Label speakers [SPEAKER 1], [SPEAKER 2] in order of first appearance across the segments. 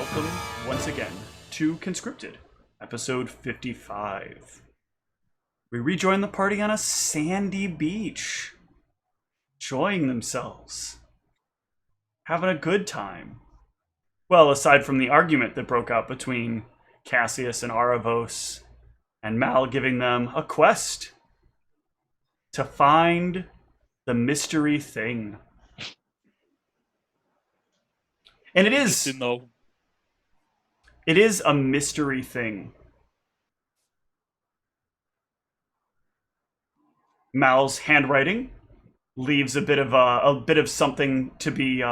[SPEAKER 1] welcome once again to Conscripted, episode 55. We rejoin the party on a sandy beach, enjoying themselves, having a good time. Well, aside from the argument that broke out between Cassius and Aravos, and Mal giving them a quest to find the mystery thing. And it is a mystery thing. Mal's handwriting leaves a bit of something to be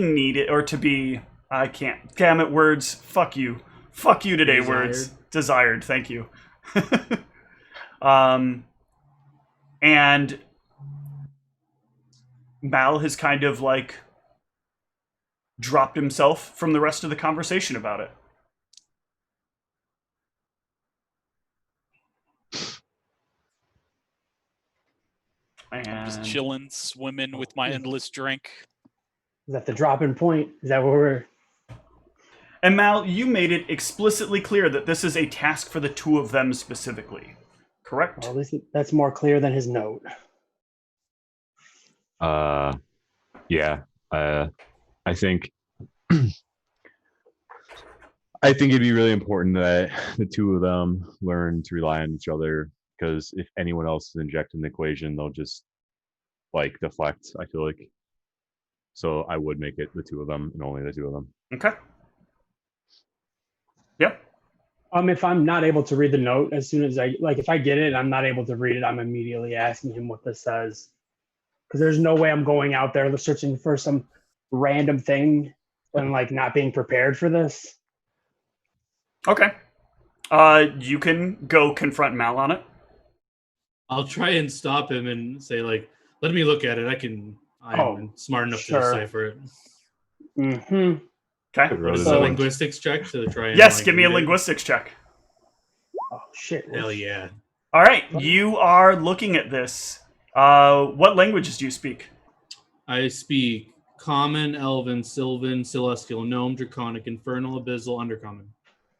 [SPEAKER 1] needed, or to be, I can't, damn it, words, fuck you today, desired. Words, desired, thank you. And Mal has kind of like dropped himself from the rest of the conversation about it. And
[SPEAKER 2] I'm just chilling, swimming with my endless drink.
[SPEAKER 3] Is that the dropping point? Is that where we're...
[SPEAKER 1] And Mal, you made it explicitly clear that this is a task for the two of them specifically. Correct?
[SPEAKER 3] Well, at least that's more clear than his note.
[SPEAKER 4] Yeah. I think it'd be really important that the two of them learn to rely on each other, because if anyone else is injected in the equation, they'll just like deflect, I feel like. So I would make it the two of them and only the two of them.
[SPEAKER 1] Okay. Yep.
[SPEAKER 3] If I'm not able to read the note, as soon as if I get it and I'm not able to read it, I'm immediately asking him what this says. Because there's no way I'm going out there searching for some random thing and like not being prepared for this.
[SPEAKER 1] Okay. You can go confront Mal on it.
[SPEAKER 5] I'll try and stop him and say, like, let me look at it. I'm smart enough to decipher it.
[SPEAKER 3] Mm-hmm.
[SPEAKER 1] Okay.
[SPEAKER 5] What is a linguistics check to try and...
[SPEAKER 1] Yes, give me a linguistics check.
[SPEAKER 3] Oh, shit.
[SPEAKER 5] Hell yeah.
[SPEAKER 1] All right, you are looking at this. What languages do you speak?
[SPEAKER 5] I speak Common, Elven, Sylvan, Celestial, Gnome, Draconic, Infernal, Abyssal, Undercommon.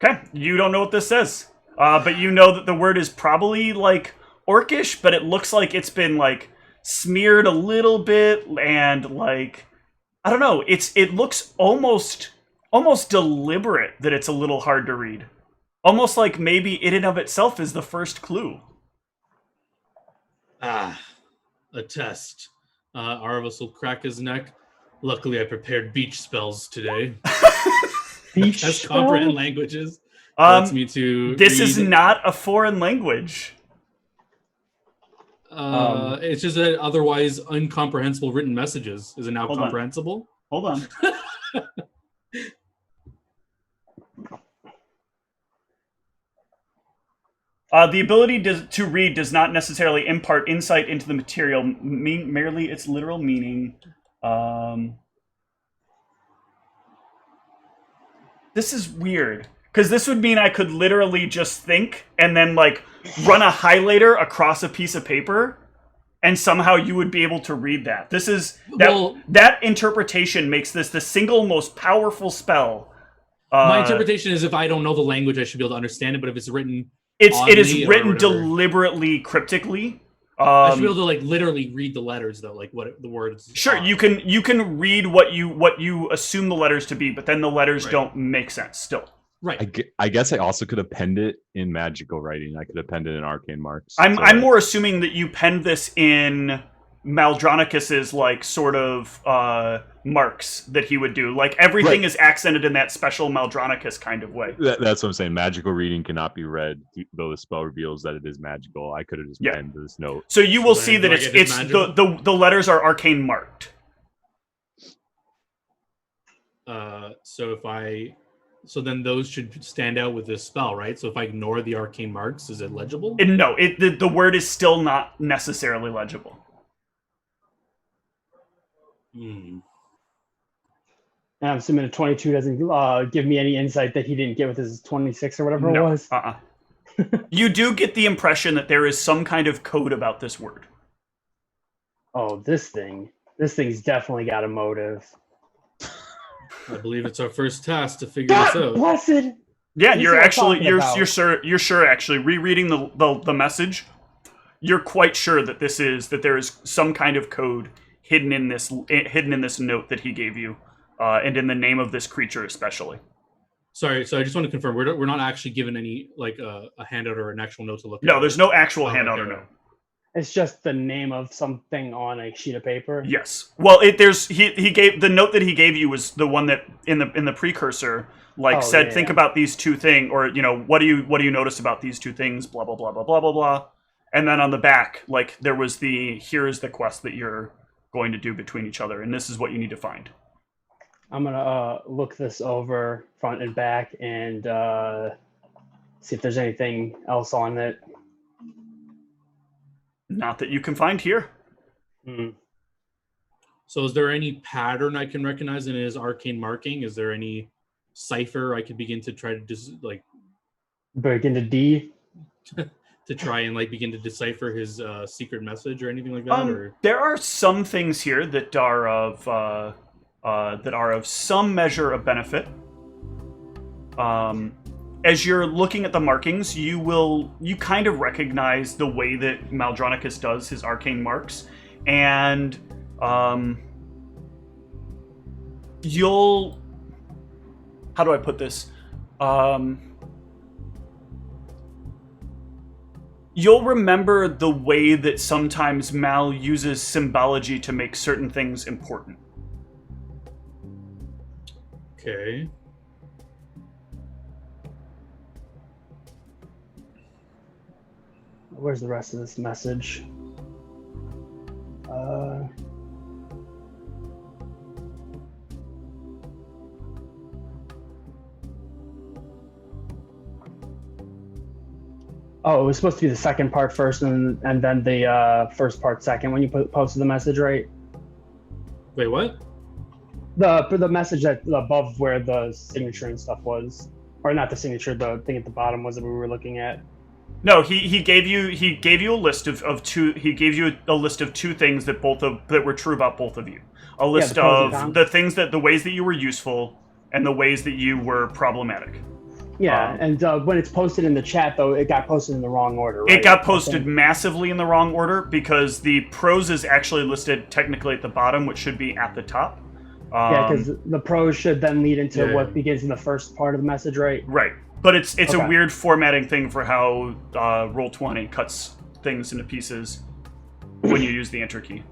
[SPEAKER 1] Okay, you don't know what this says. But you know that the word is probably, like, Orcish, but it looks like it's been, like, smeared a little bit, and, like, I don't know, it looks almost deliberate that it's a little hard to read. Almost like maybe it in of itself is the first clue.
[SPEAKER 5] A test. Arvus will crack his neck. Luckily, I prepared beach spells today.
[SPEAKER 3] Beach
[SPEAKER 5] Test
[SPEAKER 3] spell?
[SPEAKER 5] comprehend languages. Lets me to
[SPEAKER 1] This
[SPEAKER 5] read.
[SPEAKER 1] is not a foreign language.
[SPEAKER 5] It's just that otherwise incomprehensible written messages. Is it now comprehensible?
[SPEAKER 1] Hold on. The ability to read does not necessarily impart insight into the material, merely its literal meaning. This is weird, because this would mean I could literally just think and then, like, run a highlighter across a piece of paper, and somehow you would be able to read that. This is... That interpretation makes this the single most powerful spell.
[SPEAKER 5] My interpretation is if I don't know the language, I should be able to understand it, but if it's written...
[SPEAKER 1] It is written deliberately cryptically.
[SPEAKER 5] I should be able to, like, literally read the letters, though, like what the words.
[SPEAKER 1] Sure, you can read what you assume the letters to be, but then the letters don't make sense still.
[SPEAKER 5] Right.
[SPEAKER 4] I guess I also could have penned it in magical writing. I could have penned it in arcane marks.
[SPEAKER 1] I'm more assuming that you penned this in Maldronicus's, like, sort of marks that he would do. Like, everything is accented in that special Maldronicus kind of way.
[SPEAKER 4] That's what I'm saying. Magical reading cannot be read, though the spell reveals that it is magical. I could have just penned this note.
[SPEAKER 1] So you will see that it's the letters are arcane marked.
[SPEAKER 5] So then those should stand out with this spell, right? So if I ignore the arcane marks, is it legible?
[SPEAKER 1] No, the word is still not necessarily legible.
[SPEAKER 3] And I'm assuming a 22 doesn't give me any insight that he didn't get with his 26 or whatever it was.
[SPEAKER 1] You do get the impression that there is some kind of code about this word.
[SPEAKER 3] Oh, this thing. This thing's definitely got a motive.
[SPEAKER 5] I believe it's our first task to figure this
[SPEAKER 3] God
[SPEAKER 5] out.
[SPEAKER 3] blessed!
[SPEAKER 1] Yeah,
[SPEAKER 3] This is
[SPEAKER 1] you're
[SPEAKER 3] what I'm
[SPEAKER 1] actually
[SPEAKER 3] talking
[SPEAKER 1] you're
[SPEAKER 3] about.
[SPEAKER 1] you're sure actually rereading the message. You're quite sure that there is some kind of code hidden in this note that he gave you, and in the name of this creature especially.
[SPEAKER 5] Sorry, so I just want to confirm we're not actually given any like a handout or an actual note to look at.
[SPEAKER 1] No, there's no actual
[SPEAKER 5] Oh,
[SPEAKER 1] handout
[SPEAKER 5] okay.
[SPEAKER 1] or note.
[SPEAKER 3] It's just the name of something on a sheet of paper.
[SPEAKER 1] Yes. Well, he gave the note that he gave you was the one that in the precursor said
[SPEAKER 3] yeah,
[SPEAKER 1] think
[SPEAKER 3] yeah.
[SPEAKER 1] about these two things, or what do you notice about these two things, blah blah blah blah blah blah blah. And then on the back, there was here is the quest that you're going to do between each other, and this is what you need to find.
[SPEAKER 3] I'm gonna look this over front and back and see if there's anything else on it.
[SPEAKER 1] Not that you can find here.
[SPEAKER 3] Hmm.
[SPEAKER 5] So is there any pattern I can recognize in his arcane marking? Is there any cipher I could begin to try to
[SPEAKER 3] Break into D.
[SPEAKER 5] to try and begin to decipher his secret message or anything like that? Or
[SPEAKER 1] There are some things here that are of some measure of benefit. As you're looking at the markings, you kind of recognize the way that Maldronicus does his arcane marks, and you'll, how do I put this? You'll remember the way that sometimes Mal uses symbology to make certain things important.
[SPEAKER 5] okay.
[SPEAKER 3] Where's the rest of this message? Oh, it was supposed to be the second part first, and then the first part second when you posted the message, right?
[SPEAKER 5] Wait, what?
[SPEAKER 3] The message that above where the signature and stuff was, or not the signature, the thing at the bottom was that we were looking at.
[SPEAKER 1] No, he gave you a list of two. He gave you a list of two things that that were true about both of you. A list
[SPEAKER 3] the pros and
[SPEAKER 1] of
[SPEAKER 3] cons.
[SPEAKER 1] the ways that you were useful and the ways that you were problematic.
[SPEAKER 3] Yeah, and when it's posted in the chat, though, it got posted in the wrong order, right?
[SPEAKER 1] It got posted massively in the wrong order because the prose is actually listed technically at the bottom, which should be at the top.
[SPEAKER 3] Yeah, because the prose should then lead into
[SPEAKER 5] Yeah.
[SPEAKER 3] what begins in the first part of the message, right?
[SPEAKER 1] Right. But it's
[SPEAKER 3] Okay.
[SPEAKER 1] a weird formatting thing for how Roll20 cuts things into pieces when you use the enter key.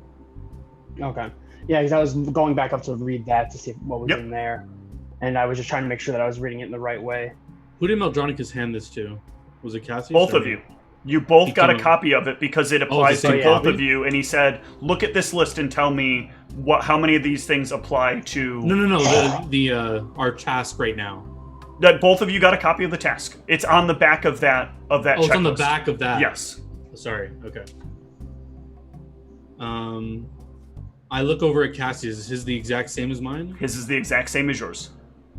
[SPEAKER 3] Okay. Yeah, because I was going back up to read that to see what was
[SPEAKER 1] Yep.
[SPEAKER 3] in there, and I was just trying to make sure that I was reading it in the right way.
[SPEAKER 5] Who did Maldronicus hand this to? Was it Cassius?
[SPEAKER 1] Both
[SPEAKER 5] or-
[SPEAKER 1] of you. You both
[SPEAKER 5] He
[SPEAKER 1] got a
[SPEAKER 5] came-
[SPEAKER 1] copy of it because it applies
[SPEAKER 5] the
[SPEAKER 1] to
[SPEAKER 5] same
[SPEAKER 1] both
[SPEAKER 5] copy?
[SPEAKER 1] of you, and he said, "Look at this list and tell me how many of these things apply to."
[SPEAKER 5] No. The our task right now.
[SPEAKER 1] That both of you got a copy of the task. It's on the back of that.
[SPEAKER 5] Oh, it's on the
[SPEAKER 1] checklist.
[SPEAKER 5] back of that.
[SPEAKER 1] Yes.
[SPEAKER 5] Sorry. Okay. I look over at Cassius. Is his the exact same as mine?
[SPEAKER 1] His is the exact same as yours,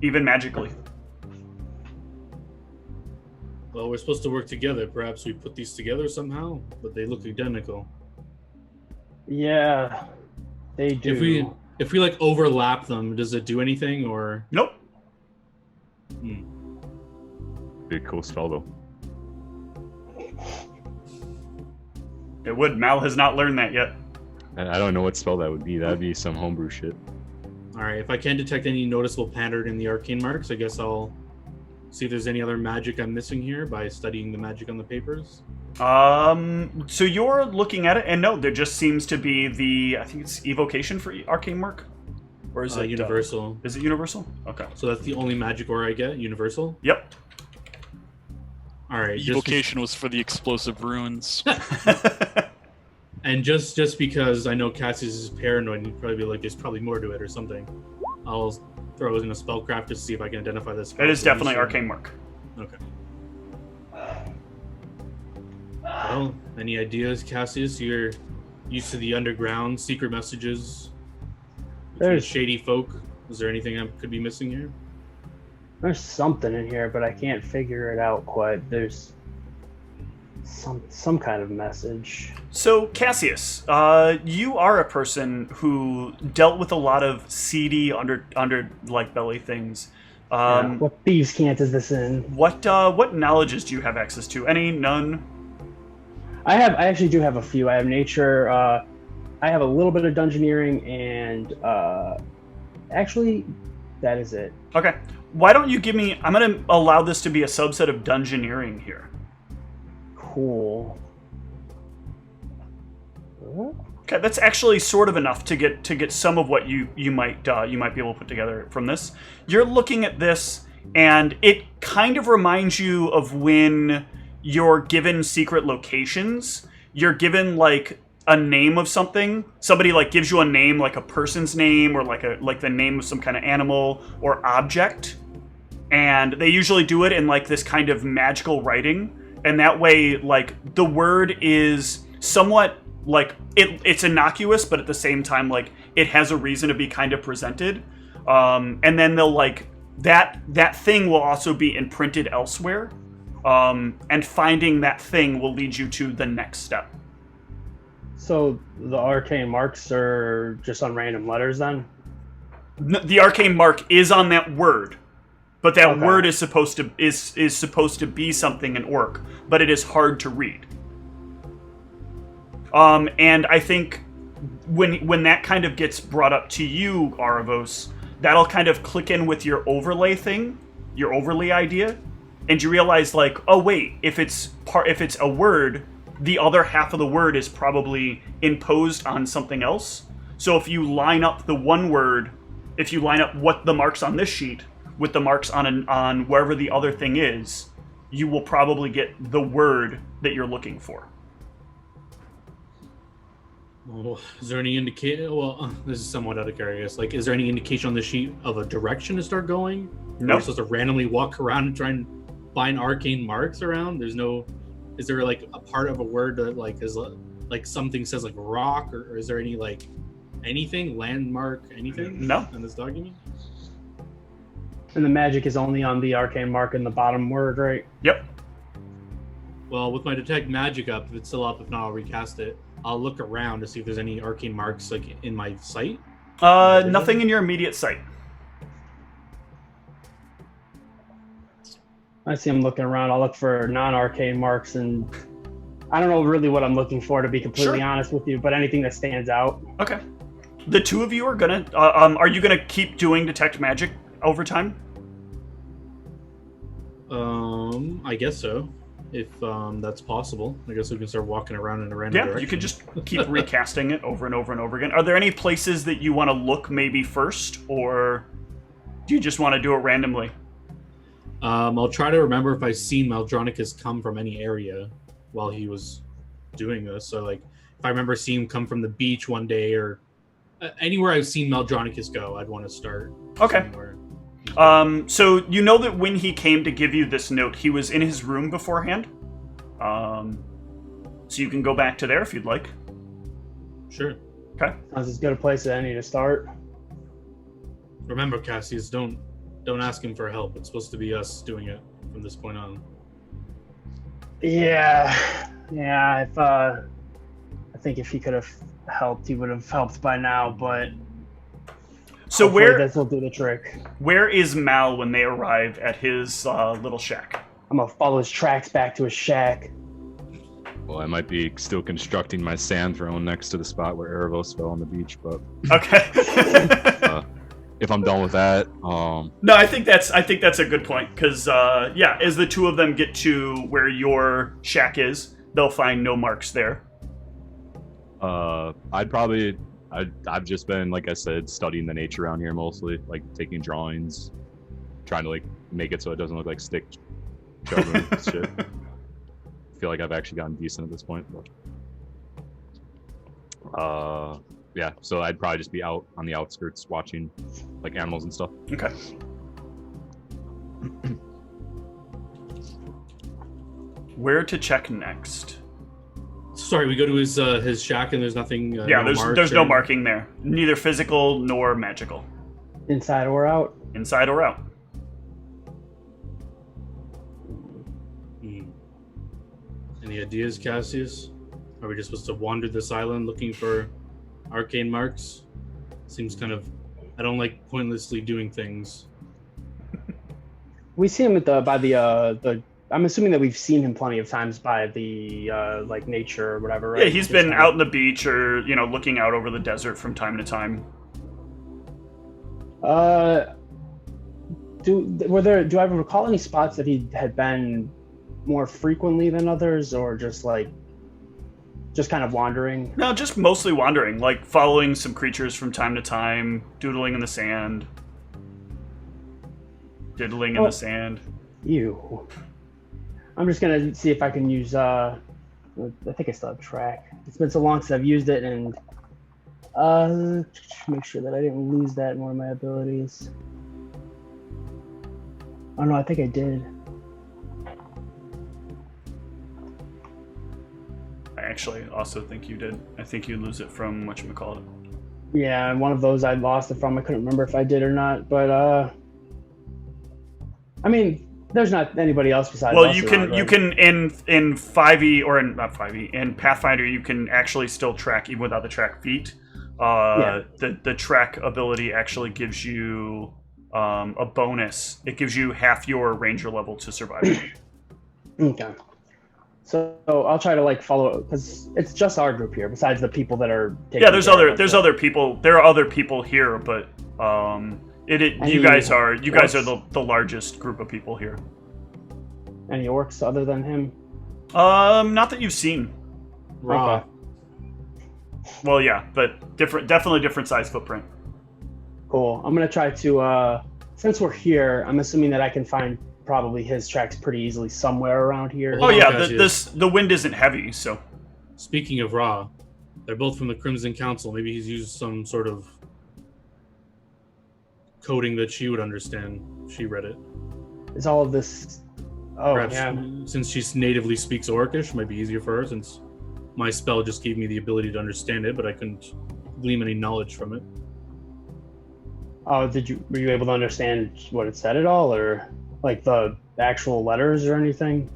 [SPEAKER 1] even magically.
[SPEAKER 5] Well, we're supposed to work together. Perhaps we put these together somehow, but they look identical.
[SPEAKER 3] Yeah, they do.
[SPEAKER 5] If we overlap them, does it do anything or?
[SPEAKER 1] Nope.
[SPEAKER 4] Big cool spell though.
[SPEAKER 1] It would. Mal has not learned that yet.
[SPEAKER 4] And I don't know what spell that would be. That'd be some homebrew shit.
[SPEAKER 5] All right. If I can't detect any noticeable pattern in the arcane marks, I guess I'll see if there's any other magic I'm missing here by studying the magic on the papers.
[SPEAKER 1] So you're looking at it, and no, there just seems to be I think it's evocation for arcane mark, or is it
[SPEAKER 5] universal?
[SPEAKER 1] Is it universal? Okay.
[SPEAKER 5] So that's the only magic aura I get. Universal.
[SPEAKER 1] Yep.
[SPEAKER 5] All right.
[SPEAKER 2] Evocation was for the explosive runes.
[SPEAKER 5] And just because I know Cassius is paranoid, he'd probably be like, "There's probably more to it or something." I'll throw it in a spellcraft to see if I can identify this.
[SPEAKER 1] It is definitely arcane mark.
[SPEAKER 5] Okay. Well, any ideas, Cassius? You're used to the underground secret messages between
[SPEAKER 3] There's-
[SPEAKER 5] shady folk. Is there anything I could be missing here?
[SPEAKER 3] There's something in here, but I can't figure it out quite. Some kind of message.
[SPEAKER 1] So, Cassius, you are a person who dealt with a lot of seedy under like belly things.
[SPEAKER 3] What thieves' cant is this in?
[SPEAKER 1] What knowledges do you have access to? Any? None?
[SPEAKER 3] I actually do have a few. I have nature. I have a little bit of dungeoneering, and actually, that is it.
[SPEAKER 1] Okay. Why don't you give me? I'm going to allow this to be a subset of dungeoneering here.
[SPEAKER 3] Cool.
[SPEAKER 1] Okay, that's actually sort of enough to get some of what you might be able to put together from this. You're looking at this, and it kind of reminds you of when you're given secret locations. You're given like a name of something. Somebody like gives you a name, like a person's name, or like the name of some kind of animal or object, and they usually do it in like this kind of magical writing. And that way, like, the word is somewhat, like, it's innocuous, but at the same time, like, it has a reason to be kind of presented. And then they'll, like, that thing will also be imprinted elsewhere. And finding that thing will lead you to the next step.
[SPEAKER 3] So the arcane marks are just on random letters then?
[SPEAKER 1] The arcane mark is on that word. But that word is supposed to be something in orc, but it is hard to read. And I think when that kind of gets brought up to you, Aravos, that'll kind of click in with your overlay thing, your overlay idea, and you realize like, oh wait, if it's a word, the other half of the word is probably imposed on something else. So if you line up the one word, if you line up what the marks on this sheet with the marks on wherever the other thing is, you will probably get the word that you're looking for.
[SPEAKER 5] Well, is there any indication? Well, this is somewhat out of curious. Like, is there any indication on the sheet of a direction to start going?
[SPEAKER 1] No.
[SPEAKER 5] You're supposed to randomly walk around and try and find arcane marks around. There's no. Is there like a part of a word that like is like something says like rock, or is there any like anything landmark anything?
[SPEAKER 1] No.
[SPEAKER 5] In this document.
[SPEAKER 3] And the magic is only on the arcane mark in the bottom word, right?
[SPEAKER 1] Yep.
[SPEAKER 5] Well, with my detect magic up, if it's still up, if not, I'll recast it. I'll look around to see if there's any arcane marks like in my sight.
[SPEAKER 1] Nothing in your immediate sight.
[SPEAKER 3] I see I'm looking around. I'll look for non-arcane marks, and I don't know really what I'm looking for, to be completely honest with you, but anything that stands out.
[SPEAKER 1] Okay. The two of you are gonna, are you gonna keep doing detect magic over time?
[SPEAKER 5] I guess so. If that's possible. I guess we can start walking around in a random direction.
[SPEAKER 1] You could just keep recasting it over and over and over again. Are there any places that you want to look maybe first, or do you just want to do it randomly?
[SPEAKER 5] I'll try to remember if I've seen Maldronicus come from any area while he was doing this. So, like, if I remember seeing him come from the beach one day, or anywhere I've seen Maldronicus go, I'd want to start.
[SPEAKER 1] Okay.
[SPEAKER 5] Somewhere.
[SPEAKER 1] So you know that when he came to give you this note, he was in his room beforehand. So you can go back to there if you'd like.
[SPEAKER 5] Sure.
[SPEAKER 1] Okay.
[SPEAKER 3] Sounds as good a place as any to start.
[SPEAKER 5] Remember, Cassius, don't ask him for help. It's supposed to be us doing it from this point on.
[SPEAKER 3] Yeah. If I think if he could have helped, he would have helped by now. But
[SPEAKER 1] so
[SPEAKER 3] this will do the trick.
[SPEAKER 1] Where is Mal when they arrive at his little shack?
[SPEAKER 3] I'm gonna follow his tracks back to his shack.
[SPEAKER 4] Well, I might be still constructing my sand throne next to the spot where Erebos fell on the beach, but
[SPEAKER 1] Okay.
[SPEAKER 4] if I'm done with that,
[SPEAKER 1] no, I think that's a good point, because as the two of them get to where your shack is, they'll find no marks there.
[SPEAKER 4] I've just been, like I said, studying the nature around here mostly, like taking drawings, trying to like make it so it doesn't look like stick children and shit. I feel like I've actually gotten decent at this point. But, yeah, so I'd probably just be out on the outskirts watching like animals and stuff.
[SPEAKER 1] Okay. Where to check next?
[SPEAKER 5] Sorry, we go to his shack and there's nothing.
[SPEAKER 1] There's no marking there, neither physical nor magical.
[SPEAKER 3] Inside or out?
[SPEAKER 1] Inside or out.
[SPEAKER 5] Any ideas, Cassius? Are we just supposed to wander this island looking for arcane marks? Seems kind of... I don't like pointlessly doing things.
[SPEAKER 3] We see him at the. I'm assuming that we've seen him plenty of times by the like nature or whatever. Right?
[SPEAKER 1] Yeah, he's been out on the beach or looking out over the desert from time to time.
[SPEAKER 3] Do I recall any spots that he had been more frequently than others, or just kind of wandering?
[SPEAKER 1] No, just mostly wandering, like following some creatures from time to time, doodling in the sand. Diddling in the sand.
[SPEAKER 3] Ew. I'm just gonna see if I can use I think I still have track. It's been so long since I've used it, and make sure that I didn't lose that in one of my abilities. Oh no, I think I did.
[SPEAKER 1] I actually also think you did. I think you lose it from whatchamacallit.
[SPEAKER 3] Yeah, one of those I lost it from. I couldn't remember if I did or not, but I mean, there's not anybody else besides us.
[SPEAKER 1] Well, you can in 5e or not 5e in Pathfinder, you can actually still track even without the track feat. The track ability actually gives you a bonus. It gives you half your ranger level to survive.
[SPEAKER 3] Okay. So I'll try to follow, because it's just our group here. Besides the people that are taking
[SPEAKER 1] there's other people. There are other people here, but you guys are the largest group of people here.
[SPEAKER 3] Any orcs other than him?
[SPEAKER 1] Not that you've seen.
[SPEAKER 5] Raw.
[SPEAKER 3] Okay.
[SPEAKER 1] Well, yeah, but definitely different size footprint.
[SPEAKER 3] Cool. I'm gonna try to since we're here, I'm assuming that I can find probably his tracks pretty easily somewhere around here.
[SPEAKER 1] Oh yeah, the wind isn't heavy, so.
[SPEAKER 5] Speaking of Raw, they're both from the Crimson Council. Maybe he's used some sort of coding that she would understand. She read it.
[SPEAKER 3] Is all of this? Oh,
[SPEAKER 5] Perhaps
[SPEAKER 3] yeah.
[SPEAKER 5] since she natively speaks Orcish, might be easier for her, since my spell just gave me the ability to understand it, but I couldn't glean any knowledge from it.
[SPEAKER 3] Oh, were you able to understand what it said at all, or the actual letters or anything?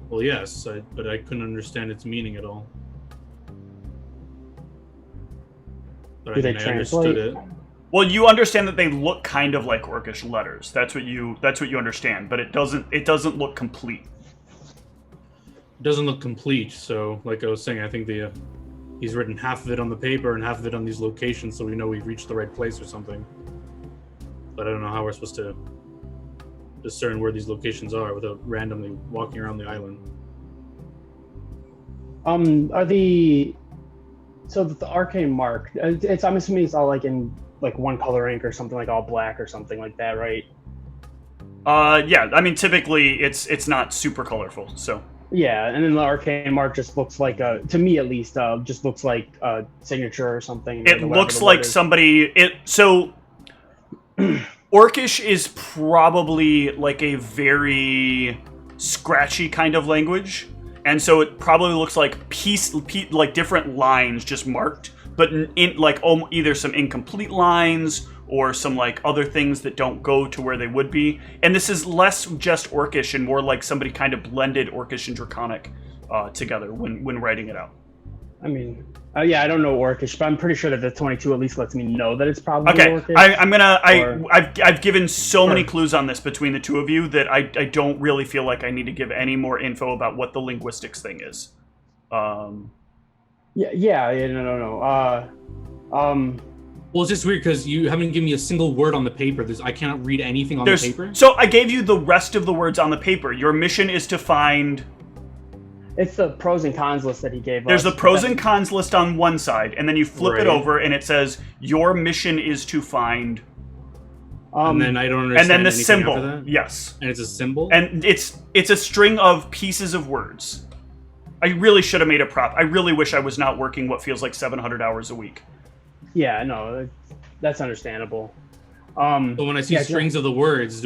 [SPEAKER 5] Well, yes, but I couldn't understand its meaning at all. But
[SPEAKER 3] Do they
[SPEAKER 5] I understood
[SPEAKER 3] translate?
[SPEAKER 5] it.
[SPEAKER 1] Well, you understand that they look kind of like Orcish letters. That's what you understand, but it doesn't look complete.
[SPEAKER 5] It doesn't look complete, so like I was saying, I think he's written half of it on the paper and half of it on these locations, so we know we've reached the right place or something. But I don't know how we're supposed to discern where these locations are without randomly walking around the island.
[SPEAKER 3] The arcane mark? I'm assuming it's all in one color ink or something, all black or something like that, right?
[SPEAKER 1] Yeah. I mean, typically it's not super colorful, so.
[SPEAKER 3] Yeah, and then the arcane mark just looks like to me at least, just looks like a signature or something.
[SPEAKER 1] It looks like somebody. Orcish is probably a very scratchy kind of language, and so it probably looks like different lines just marked, but in either some incomplete lines or some other things that don't go to where they would be. And this is less just Orcish and more like somebody kind of blended Orcish and Draconic together when writing it out.
[SPEAKER 3] I mean, yeah, I don't know Orcish, but I'm pretty sure that the 22 at least lets me know that it's probably Orcish.
[SPEAKER 1] I've given so many clues on this between the two of you that I don't really feel like I need to give any more info about what the linguistics thing is.
[SPEAKER 3] No.
[SPEAKER 5] Well, it's just weird because you haven't given me a single word on the paper. I cannot read anything on the paper.
[SPEAKER 1] So I gave you the rest of the words on the paper. Your mission is to find...
[SPEAKER 3] It's the pros and cons list that he gave us.
[SPEAKER 1] There's the pros and cons list on one side, and then you flip it over, and it says, your mission is to find...
[SPEAKER 5] and then I don't understand.
[SPEAKER 1] And then the
[SPEAKER 5] anything
[SPEAKER 1] symbol.
[SPEAKER 5] After that?
[SPEAKER 1] Yes.
[SPEAKER 5] And it's a symbol?
[SPEAKER 1] And it's a string of pieces of words. I really should have made a prop. I really wish I was not working what feels like 700 hours a week.
[SPEAKER 3] Yeah, no, that's understandable.
[SPEAKER 5] So when I see strings of the words,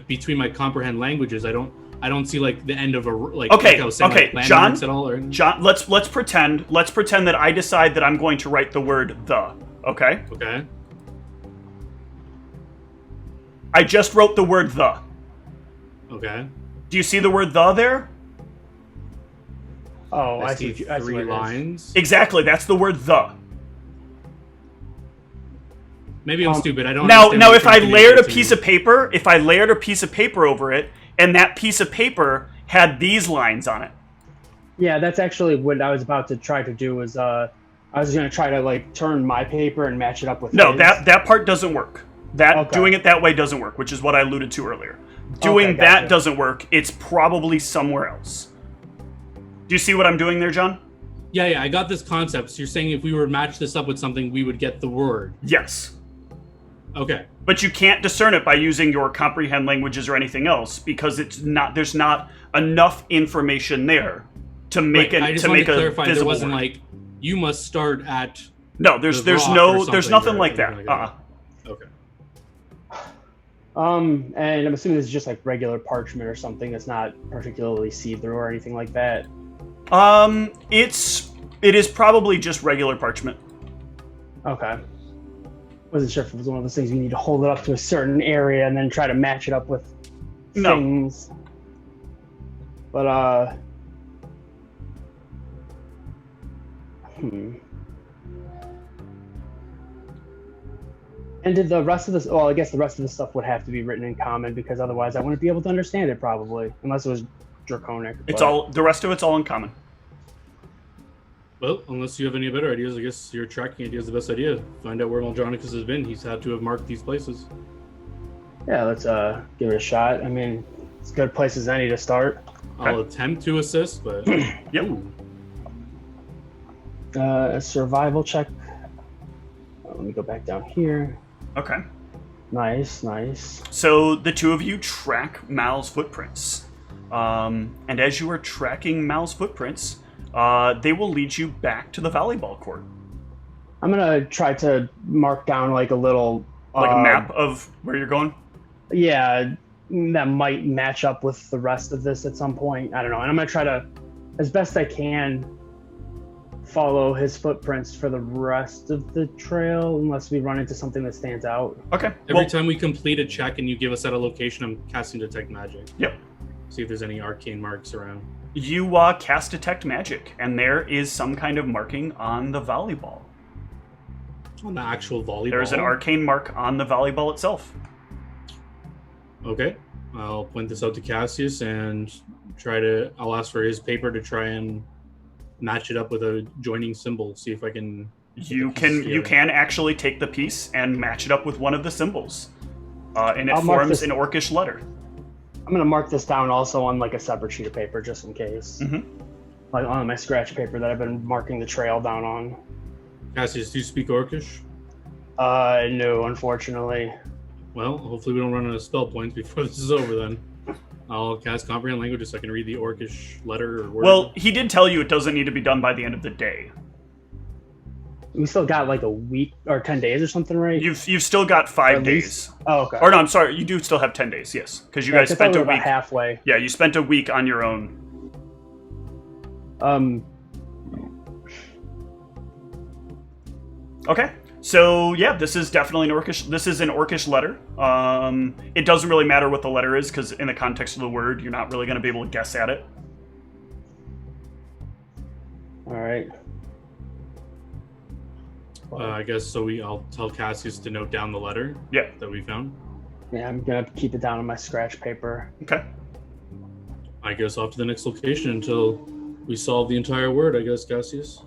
[SPEAKER 5] between my comprehend languages, I don't see the end of a
[SPEAKER 1] okay.
[SPEAKER 5] I was saying,
[SPEAKER 1] okay,
[SPEAKER 5] landmarks at all, or...
[SPEAKER 1] John, let's pretend that I decide that I'm going to write the word the. Okay.
[SPEAKER 5] Okay.
[SPEAKER 1] I just wrote the word the.
[SPEAKER 5] Okay.
[SPEAKER 1] Do you see the word the there?
[SPEAKER 3] Oh,
[SPEAKER 5] I
[SPEAKER 3] I
[SPEAKER 5] see
[SPEAKER 3] see. I see
[SPEAKER 5] three
[SPEAKER 3] what it is.
[SPEAKER 5] lines.
[SPEAKER 1] Exactly, that's the word "the."
[SPEAKER 5] Maybe I'm stupid. I don't.
[SPEAKER 1] Now,
[SPEAKER 5] understand what
[SPEAKER 1] if
[SPEAKER 5] you're
[SPEAKER 1] I
[SPEAKER 5] trying to
[SPEAKER 1] layered a
[SPEAKER 5] communicate to
[SPEAKER 1] piece
[SPEAKER 5] me.
[SPEAKER 1] of paper, over it, and that piece of paper had these lines on it.
[SPEAKER 3] Yeah, that's actually what I was about to try to do. Was I was going to try to like turn my paper and match it up with
[SPEAKER 1] No,
[SPEAKER 3] his.
[SPEAKER 1] that part doesn't work.
[SPEAKER 3] Okay.
[SPEAKER 1] Doing it that way doesn't work, which is what I alluded to earlier. Doing
[SPEAKER 3] Okay,
[SPEAKER 1] that
[SPEAKER 3] gotcha.
[SPEAKER 1] doesn't work. It's probably somewhere else. Do you see what I'm doing there, John?
[SPEAKER 5] Yeah, I got this concept. So you're saying if we were to match this up with something, we would get the word.
[SPEAKER 1] Yes.
[SPEAKER 5] Okay.
[SPEAKER 1] But you can't discern it by using your comprehend languages or anything else because there's not enough information there to make
[SPEAKER 5] Right, I just
[SPEAKER 1] to
[SPEAKER 5] wanted
[SPEAKER 1] make
[SPEAKER 5] to
[SPEAKER 1] a
[SPEAKER 5] clarify there
[SPEAKER 1] visible
[SPEAKER 5] wasn't
[SPEAKER 1] word.
[SPEAKER 5] like you must start at.
[SPEAKER 1] No, there's
[SPEAKER 5] the rock or
[SPEAKER 1] there's
[SPEAKER 5] something
[SPEAKER 1] nothing
[SPEAKER 5] or
[SPEAKER 1] like that.
[SPEAKER 5] anything like that. Okay.
[SPEAKER 3] And I'm assuming this is just like regular parchment or something that's not particularly see-through or anything like that.
[SPEAKER 1] It is probably just regular parchment.
[SPEAKER 3] Okay. Wasn't sure if it was one of those things you need to hold it up to a certain area and then try to match it up with
[SPEAKER 1] No.
[SPEAKER 3] things. But And did the rest of this? Well, I guess the rest of the stuff would have to be written in common because otherwise I wouldn't be able to understand it probably, unless it was draconic.
[SPEAKER 1] It's all the rest of it's all in common.
[SPEAKER 5] Well, unless you have any better ideas, I guess your tracking idea is the best idea. Find out where Maldronicus has been. He's had to have marked these places.
[SPEAKER 3] Yeah, let's give it a shot. I mean, it's a good place as any to start.
[SPEAKER 5] I'll attempt to assist, but
[SPEAKER 1] Yep.
[SPEAKER 5] Ooh.
[SPEAKER 3] A survival check. Let me go back down here.
[SPEAKER 1] Okay.
[SPEAKER 3] Nice.
[SPEAKER 1] So the two of you track Mal's footprints, and as you are tracking Mal's footprints, they will lead you back to the volleyball court,
[SPEAKER 3] I'm gonna try to mark down like a little
[SPEAKER 1] like a map of where you're going.
[SPEAKER 3] Yeah, that might match up with the rest of this at some point. I don't know. And I'm gonna try to, as best I can, follow his footprints for the rest of the trail, unless we run into something that stands out.
[SPEAKER 1] Okay.
[SPEAKER 5] Every time we complete a check and you give us at a location, I'm casting Detect Magic.
[SPEAKER 1] Yep.
[SPEAKER 5] See if there's any arcane marks around.
[SPEAKER 1] You cast Detect Magic, and there is some kind of marking on the volleyball.
[SPEAKER 5] On the actual volleyball.
[SPEAKER 1] There's an arcane mark on the volleyball itself.
[SPEAKER 5] Okay. I'll point this out to Cassius and I'll ask for his paper to try and match it up with a joining symbol. See if I can.
[SPEAKER 1] You can actually take the piece and match it up with one of the symbols, and it forms an orcish letter.
[SPEAKER 3] I'm gonna mark this down also on like a separate sheet of paper just in case, like on my scratch paper that I've been marking the trail down on.
[SPEAKER 5] Cassius, do you speak Orcish?
[SPEAKER 3] No, unfortunately.
[SPEAKER 5] Well, hopefully we don't run out of spell points before this is over then. I'll cast Comprehend Languages so I can read the Orcish letter or word.
[SPEAKER 1] Well, he did tell you it doesn't need to be done by the end of the day.
[SPEAKER 3] We still got like a week or 10 days or something, right?
[SPEAKER 1] You've still got 5
[SPEAKER 3] At
[SPEAKER 1] days.
[SPEAKER 3] least? Oh, okay.
[SPEAKER 1] Or no, I'm sorry. You do still have 10 days. Yes, because you guys spent a
[SPEAKER 3] about
[SPEAKER 1] week.
[SPEAKER 3] halfway.
[SPEAKER 1] Yeah, you spent a week on your own. Okay. So yeah, this is definitely an orcish. This is an orcish letter. It doesn't really matter what the letter is because in the context of the word, you're not really going to be able to guess at it.
[SPEAKER 3] All right.
[SPEAKER 5] I guess so. I'll tell Cassius to note down the letter.
[SPEAKER 1] Yeah.
[SPEAKER 5] That we found.
[SPEAKER 3] Yeah, I'm gonna keep it down on my scratch paper.
[SPEAKER 1] Okay.
[SPEAKER 5] I guess off to the next location until we solve the entire word. I guess Cassius.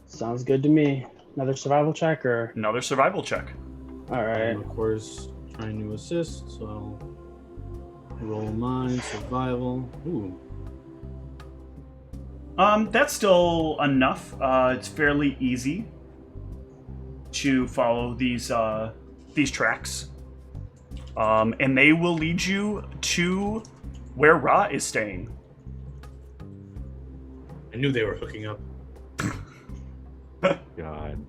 [SPEAKER 3] Sounds good to me. Another survival check, or
[SPEAKER 1] Another survival check.
[SPEAKER 3] all right.
[SPEAKER 5] And of course, trying to assist. So roll mine survival. Ooh.
[SPEAKER 1] That's still enough. It's fairly easy to follow these tracks, and they will lead you to where Ra is staying.
[SPEAKER 5] I knew they were hooking up.
[SPEAKER 4] God.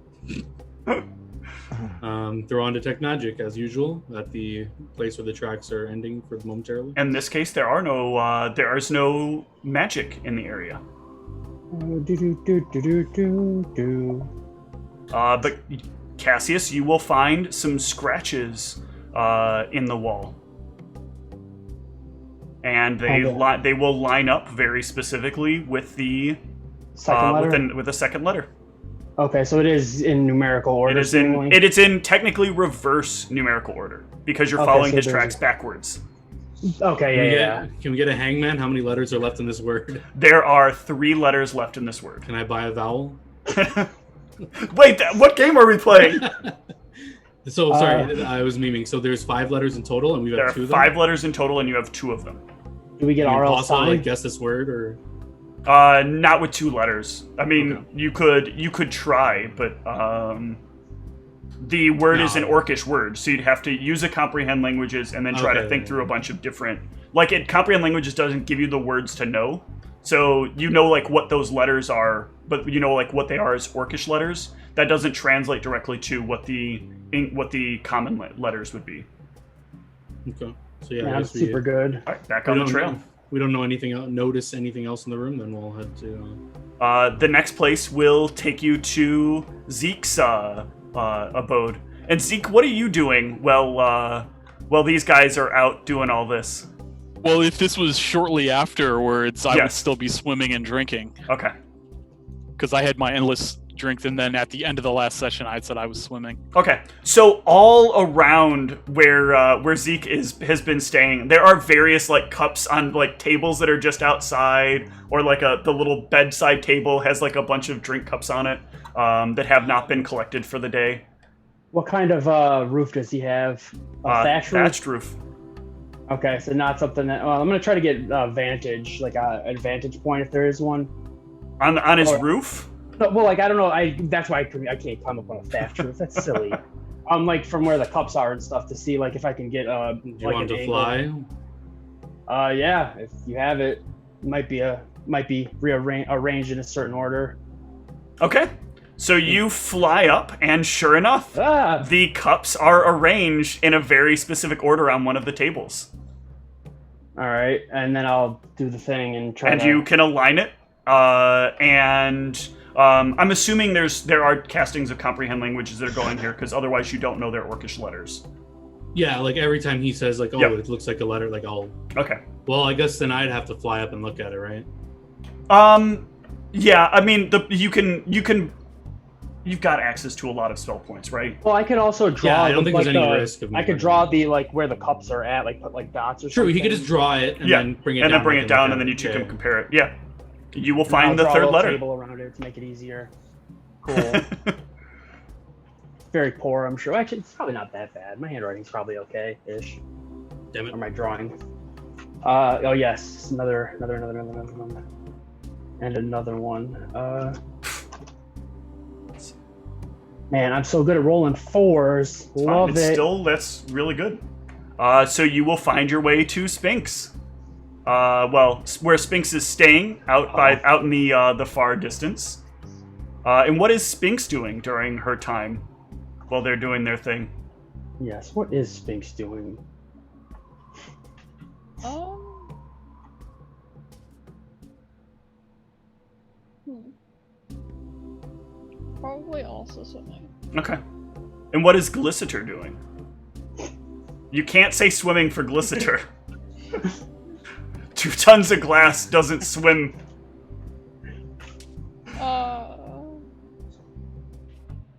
[SPEAKER 5] Throw on Detect Magic as usual at the place where the tracks are ending for momentarily.
[SPEAKER 1] In this case, there is no magic in the area. But Cassius, you will find some scratches in the wall, and they will line up very specifically with the
[SPEAKER 3] Second letter?
[SPEAKER 1] With a second letter.
[SPEAKER 3] Okay, so it is in numerical order.
[SPEAKER 1] It is in technically reverse numerical order because you're following his tracks backwards.
[SPEAKER 3] Okay,
[SPEAKER 5] Can we get a hangman? How many letters are left in this word?
[SPEAKER 1] There are 3 letters left in this word.
[SPEAKER 5] Can I buy a vowel?
[SPEAKER 1] Wait, what game are we playing?
[SPEAKER 5] So sorry, I was memeing. So there's 5 letters in total, and we have 2 of them.
[SPEAKER 1] 5 letters in total, and you have 2 of them.
[SPEAKER 3] Do we get RL
[SPEAKER 5] possible to
[SPEAKER 3] sign?
[SPEAKER 5] guess this word or?
[SPEAKER 1] Not with 2 letters. I mean,
[SPEAKER 5] Okay.
[SPEAKER 1] you could try, but the word is an Orcish word, so you'd have to use a comprehend languages and then try to think through a bunch of different. Like, comprehend languages doesn't give you the words to know, so you know like what those letters are, but you know like what they are as Orcish letters. That doesn't translate directly to what the common letters would be.
[SPEAKER 5] Okay. So yeah,
[SPEAKER 3] Man, I'm super good.
[SPEAKER 1] All right, back on the trail.
[SPEAKER 5] We don't know anything else, notice anything else in the room, then we'll head to...
[SPEAKER 1] The next place will take you to Zeke's abode. And Zeke, what are you doing while these guys are out doing all this?
[SPEAKER 2] Well, if this was shortly afterwards, I would still be swimming and drinking.
[SPEAKER 1] Okay.
[SPEAKER 2] Because I had my endless drink, and then at the end of the last session, I said I was swimming.
[SPEAKER 1] Okay, so all around where Zeke has been staying, there are various like cups on like tables that are just outside, or like the little bedside table has like a bunch of drink cups on it that have not been collected for the day.
[SPEAKER 3] What kind of roof does he have? A
[SPEAKER 1] thatched roof.
[SPEAKER 3] Okay, so not something that. Well, I'm gonna try to get vantage, like an vantage point if there is one.
[SPEAKER 1] On his roof.
[SPEAKER 3] Well, like I don't know. That's why I can't climb up on a thatched roof. That's silly. Like from where the cups are and stuff to see like if I can get
[SPEAKER 5] Do you want to fly?
[SPEAKER 3] Yeah, if you have it, might be arranged in a certain order.
[SPEAKER 1] Okay, so you fly up, and sure enough, the cups are arranged in a very specific order on one of the tables.
[SPEAKER 3] All right, and then I'll do the thing and try.
[SPEAKER 1] And you can align it, and. I'm assuming there are castings of comprehend languages that are going here, because otherwise you don't know their Orcish letters.
[SPEAKER 5] Yeah, like every time he says like, it looks like a letter, like I'll...
[SPEAKER 1] Okay.
[SPEAKER 5] Well, I guess then I'd have to fly up and look at it, right?
[SPEAKER 1] Yeah, I mean, you've got access to a lot of spell points, right?
[SPEAKER 3] Well, I could also draw...
[SPEAKER 5] Yeah, I don't think there's any risk of me.
[SPEAKER 3] I could draw the, like, where the cups are at, like, put, like, dots or something.
[SPEAKER 5] True, he could just draw it and then bring it down.
[SPEAKER 1] And then bring it down, and then you two can compare it. Yeah. You will find the third letter.
[SPEAKER 3] Table around it to make it easier. Cool. Very poor, I'm sure. Actually, it's probably not that bad. My handwriting's probably okay-ish.
[SPEAKER 5] Damn it.
[SPEAKER 3] Or my drawing. Oh yes, another one. And another one. Man, I'm so good at rolling 4s. Love it.
[SPEAKER 1] That's really good. So you will find your way to Sphinx. Where Sphinx is staying, out in the far distance. And what is Sphinx doing during her time while they're doing their thing?
[SPEAKER 3] Yes, what is Sphinx doing?
[SPEAKER 6] Probably also swimming.
[SPEAKER 1] Okay. And what is Glyciter doing? You can't say swimming for Glyciter. 2 tons of glass doesn't swim.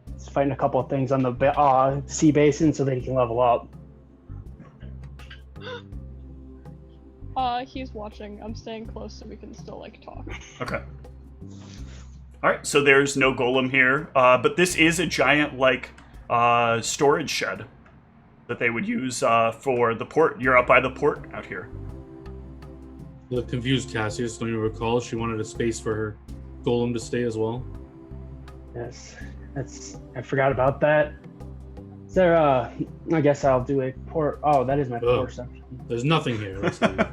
[SPEAKER 3] Let's find a couple of things on the sea basin so that he can level up.
[SPEAKER 6] He's watching. I'm staying close so we can still, like, talk.
[SPEAKER 1] Okay. Alright, so there's no golem here, but this is a giant, like, storage shed that they would use for the port. You're up by the port out here.
[SPEAKER 5] The confused Cassius, don't you recall? She wanted a space for her golem to stay as well.
[SPEAKER 3] Yes, I forgot about that. Is there I guess I'll do a port. Oh, that is my port section.
[SPEAKER 5] There's nothing here. Let's leave.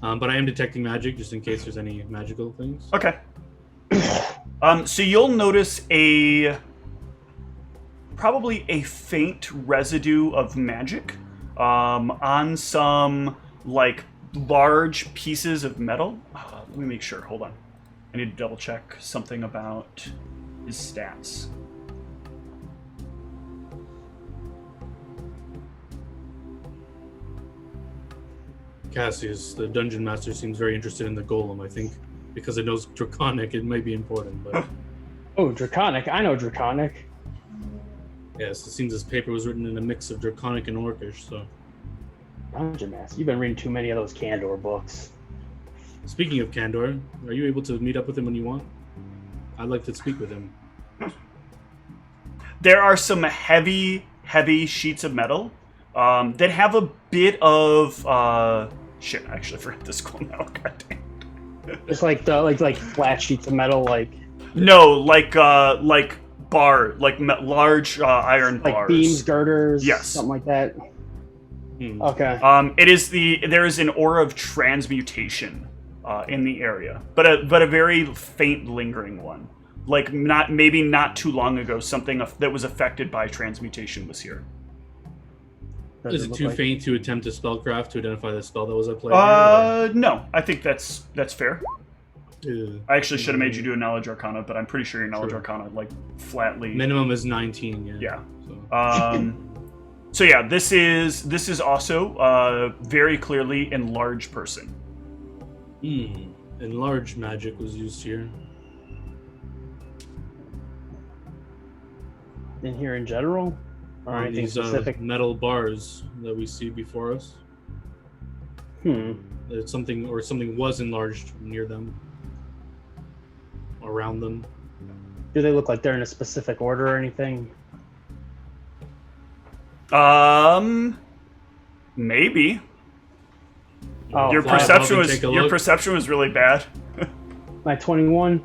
[SPEAKER 5] But I am detecting magic just in case there's any magical things.
[SPEAKER 1] Okay. So you'll notice probably a faint residue of magic on some, like, large pieces of metal. Let me make sure. Hold on. I need to double check something about his stats.
[SPEAKER 5] Cassius, the dungeon master, seems very interested in the golem. I think because it knows Draconic, it might be important. But
[SPEAKER 3] Oh, Draconic. I know Draconic.
[SPEAKER 5] yes, it seems this paper was written in a mix of Draconic and Orcish. So,
[SPEAKER 3] Dungeon Master. You've been reading too many of those Candor books.
[SPEAKER 5] speaking of Kandor, are you able to meet up with him when you want? I'd like to speak with him.
[SPEAKER 1] There are some heavy sheets of metal that have a bit of shit. I actually forgot this cool now. God damn.
[SPEAKER 3] Just like the like flat sheets of metal, like
[SPEAKER 1] No, like large iron
[SPEAKER 3] like
[SPEAKER 1] bars.
[SPEAKER 3] beams, girders,
[SPEAKER 1] Yes.
[SPEAKER 3] something like that. Okay.
[SPEAKER 1] There is an aura of transmutation in the area, but a very faint, lingering one. Like not too long ago, something that was affected by transmutation was here.
[SPEAKER 5] Is it too faint to attempt a spellcraft to identify the spell that was at play?
[SPEAKER 1] No, I think that's fair.
[SPEAKER 5] Here,
[SPEAKER 1] I actually should have made you do a knowledge arcana, but I'm pretty sure your knowledge
[SPEAKER 5] True.
[SPEAKER 1] arcana like flatly.
[SPEAKER 5] minimum is 19. Yeah.
[SPEAKER 1] Yeah.
[SPEAKER 5] So.
[SPEAKER 1] So yeah, this is also very clearly enlarged person.
[SPEAKER 5] Enlarged magic was used here.
[SPEAKER 3] In here in general, or
[SPEAKER 5] On
[SPEAKER 3] anything
[SPEAKER 5] these
[SPEAKER 3] specific?
[SPEAKER 5] metal bars that we see before us. It's something was enlarged near them, around them.
[SPEAKER 3] Do they look like they're in a specific order or anything?
[SPEAKER 1] Maybe.
[SPEAKER 3] Oh,
[SPEAKER 1] Your
[SPEAKER 5] fly above
[SPEAKER 1] perception
[SPEAKER 5] and
[SPEAKER 1] was
[SPEAKER 5] take a
[SPEAKER 1] your
[SPEAKER 5] look.
[SPEAKER 1] perception was really bad.
[SPEAKER 3] My 21.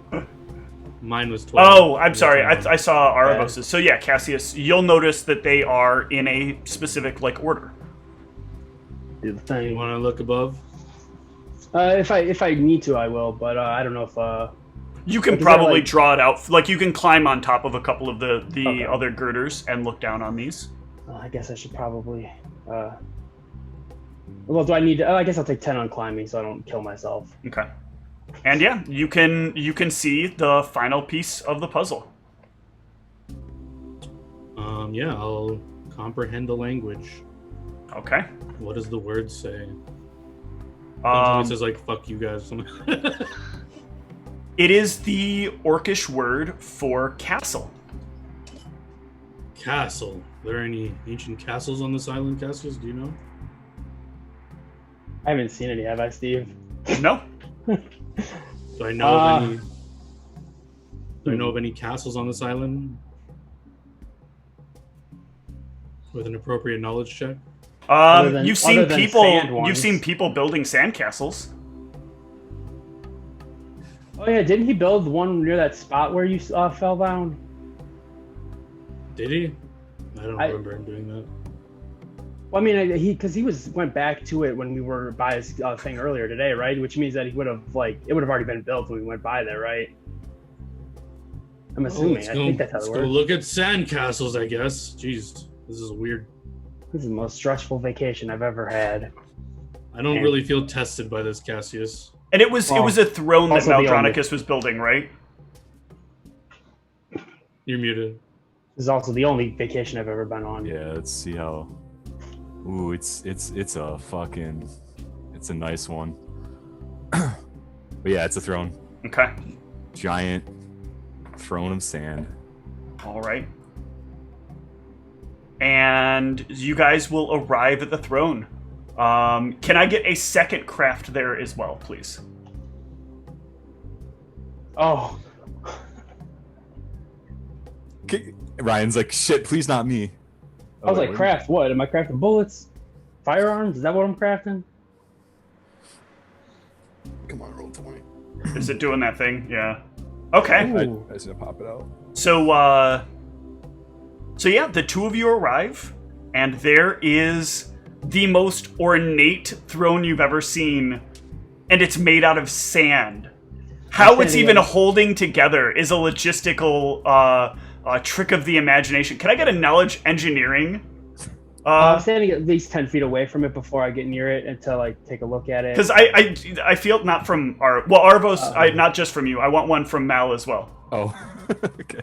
[SPEAKER 5] Mine was 12.
[SPEAKER 1] Oh, I'm sorry.
[SPEAKER 5] Yeah,
[SPEAKER 1] I saw Arabos's. So yeah, Cassius, you'll notice that they are in a specific like order.
[SPEAKER 3] Do the
[SPEAKER 5] You
[SPEAKER 3] thing.
[SPEAKER 5] want to look above?
[SPEAKER 3] If I need to, I will. But I don't know if
[SPEAKER 1] You can
[SPEAKER 3] Like, is
[SPEAKER 1] probably
[SPEAKER 3] there, like-
[SPEAKER 1] draw it out. Like you can climb on top of a couple of the
[SPEAKER 3] Okay.
[SPEAKER 1] other girders and look down on these.
[SPEAKER 3] I guess I should probably. Well, do I need? I guess I'll take 10 on climbing, so I don't kill myself.
[SPEAKER 1] Okay. And yeah, you can see the final piece of the puzzle.
[SPEAKER 5] Yeah, I'll comprehend the language.
[SPEAKER 1] Okay.
[SPEAKER 5] What does the word say? It says like "fuck you guys."
[SPEAKER 1] It is the Orcish word for castle.
[SPEAKER 5] Castle. Are there any ancient castles on this island, Cassius? Do you know?
[SPEAKER 3] I haven't seen any, have I, Steve?
[SPEAKER 1] No.
[SPEAKER 5] Do I know of any? Do I know of any castles on this island? With an appropriate knowledge check.
[SPEAKER 1] You've seen
[SPEAKER 3] other than
[SPEAKER 1] people.
[SPEAKER 3] sand
[SPEAKER 1] You've
[SPEAKER 3] ones.
[SPEAKER 1] seen people building sandcastles.
[SPEAKER 3] Oh yeah, didn't he build one near that spot where you fell down?
[SPEAKER 5] Did he? I don't
[SPEAKER 3] I-
[SPEAKER 5] remember him doing that.
[SPEAKER 3] Well, I mean, he went back to it when we were by his thing earlier today, right? Which means that he would have it would have already been built when we went by there, right? I'm assuming. I think that's how
[SPEAKER 5] let's
[SPEAKER 3] it
[SPEAKER 5] go
[SPEAKER 3] works.
[SPEAKER 5] look at sandcastles, I guess. Jeez, this is weird.
[SPEAKER 3] This is the most stressful vacation I've ever had.
[SPEAKER 5] I don't really feel tested by this, Cassius.
[SPEAKER 1] And it was a throne that
[SPEAKER 3] also the only-
[SPEAKER 1] Maldronicus was building, right?
[SPEAKER 5] You're muted.
[SPEAKER 3] This is also the only vacation I've ever been on.
[SPEAKER 4] Yeah, let's see how. Ooh, it's a fucking, it's a nice one. But yeah, it's a throne,
[SPEAKER 1] Okay.
[SPEAKER 4] giant throne of sand.
[SPEAKER 1] All right. And you guys will arrive at the throne. Can I get a second craft there as well, please?
[SPEAKER 3] Oh,
[SPEAKER 4] Ryan's like, shit, please not me.
[SPEAKER 3] I was
[SPEAKER 4] Oh,
[SPEAKER 3] like,
[SPEAKER 4] wait,
[SPEAKER 3] craft what? Am I crafting bullets? Firearms? Is that what I'm crafting?
[SPEAKER 7] Come on, roll 20.
[SPEAKER 1] Is it doing that thing? Yeah. Okay.
[SPEAKER 3] Ooh.
[SPEAKER 7] I just gonna pop it out.
[SPEAKER 1] So yeah, the two of you arrive, and there is the most ornate throne you've ever seen, and it's made out of sand. How it's even holding together is a logistical trick of the imagination. Can I get a knowledge engineering?
[SPEAKER 3] I'm standing at least 10 feet away from it before I get near it and to like take a look at it.
[SPEAKER 1] Because I feel not from Arvos, not just from you. I want one from Mal as well.
[SPEAKER 4] Oh, okay.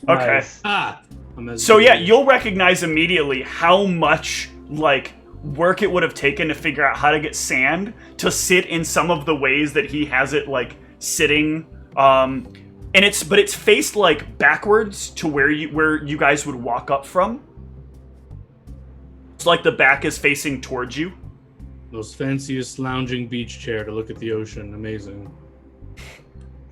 [SPEAKER 1] Okay.
[SPEAKER 3] Nice.
[SPEAKER 5] Ah! I'm as
[SPEAKER 1] So yeah, you'll recognize immediately how much like work it would have taken to figure out how to get sand to sit in some of the ways that he has it like sitting. And it's faced like backwards to where you guys would walk up from. It's like the back is facing towards you.
[SPEAKER 5] Most fanciest lounging beach chair to look at the ocean. Amazing.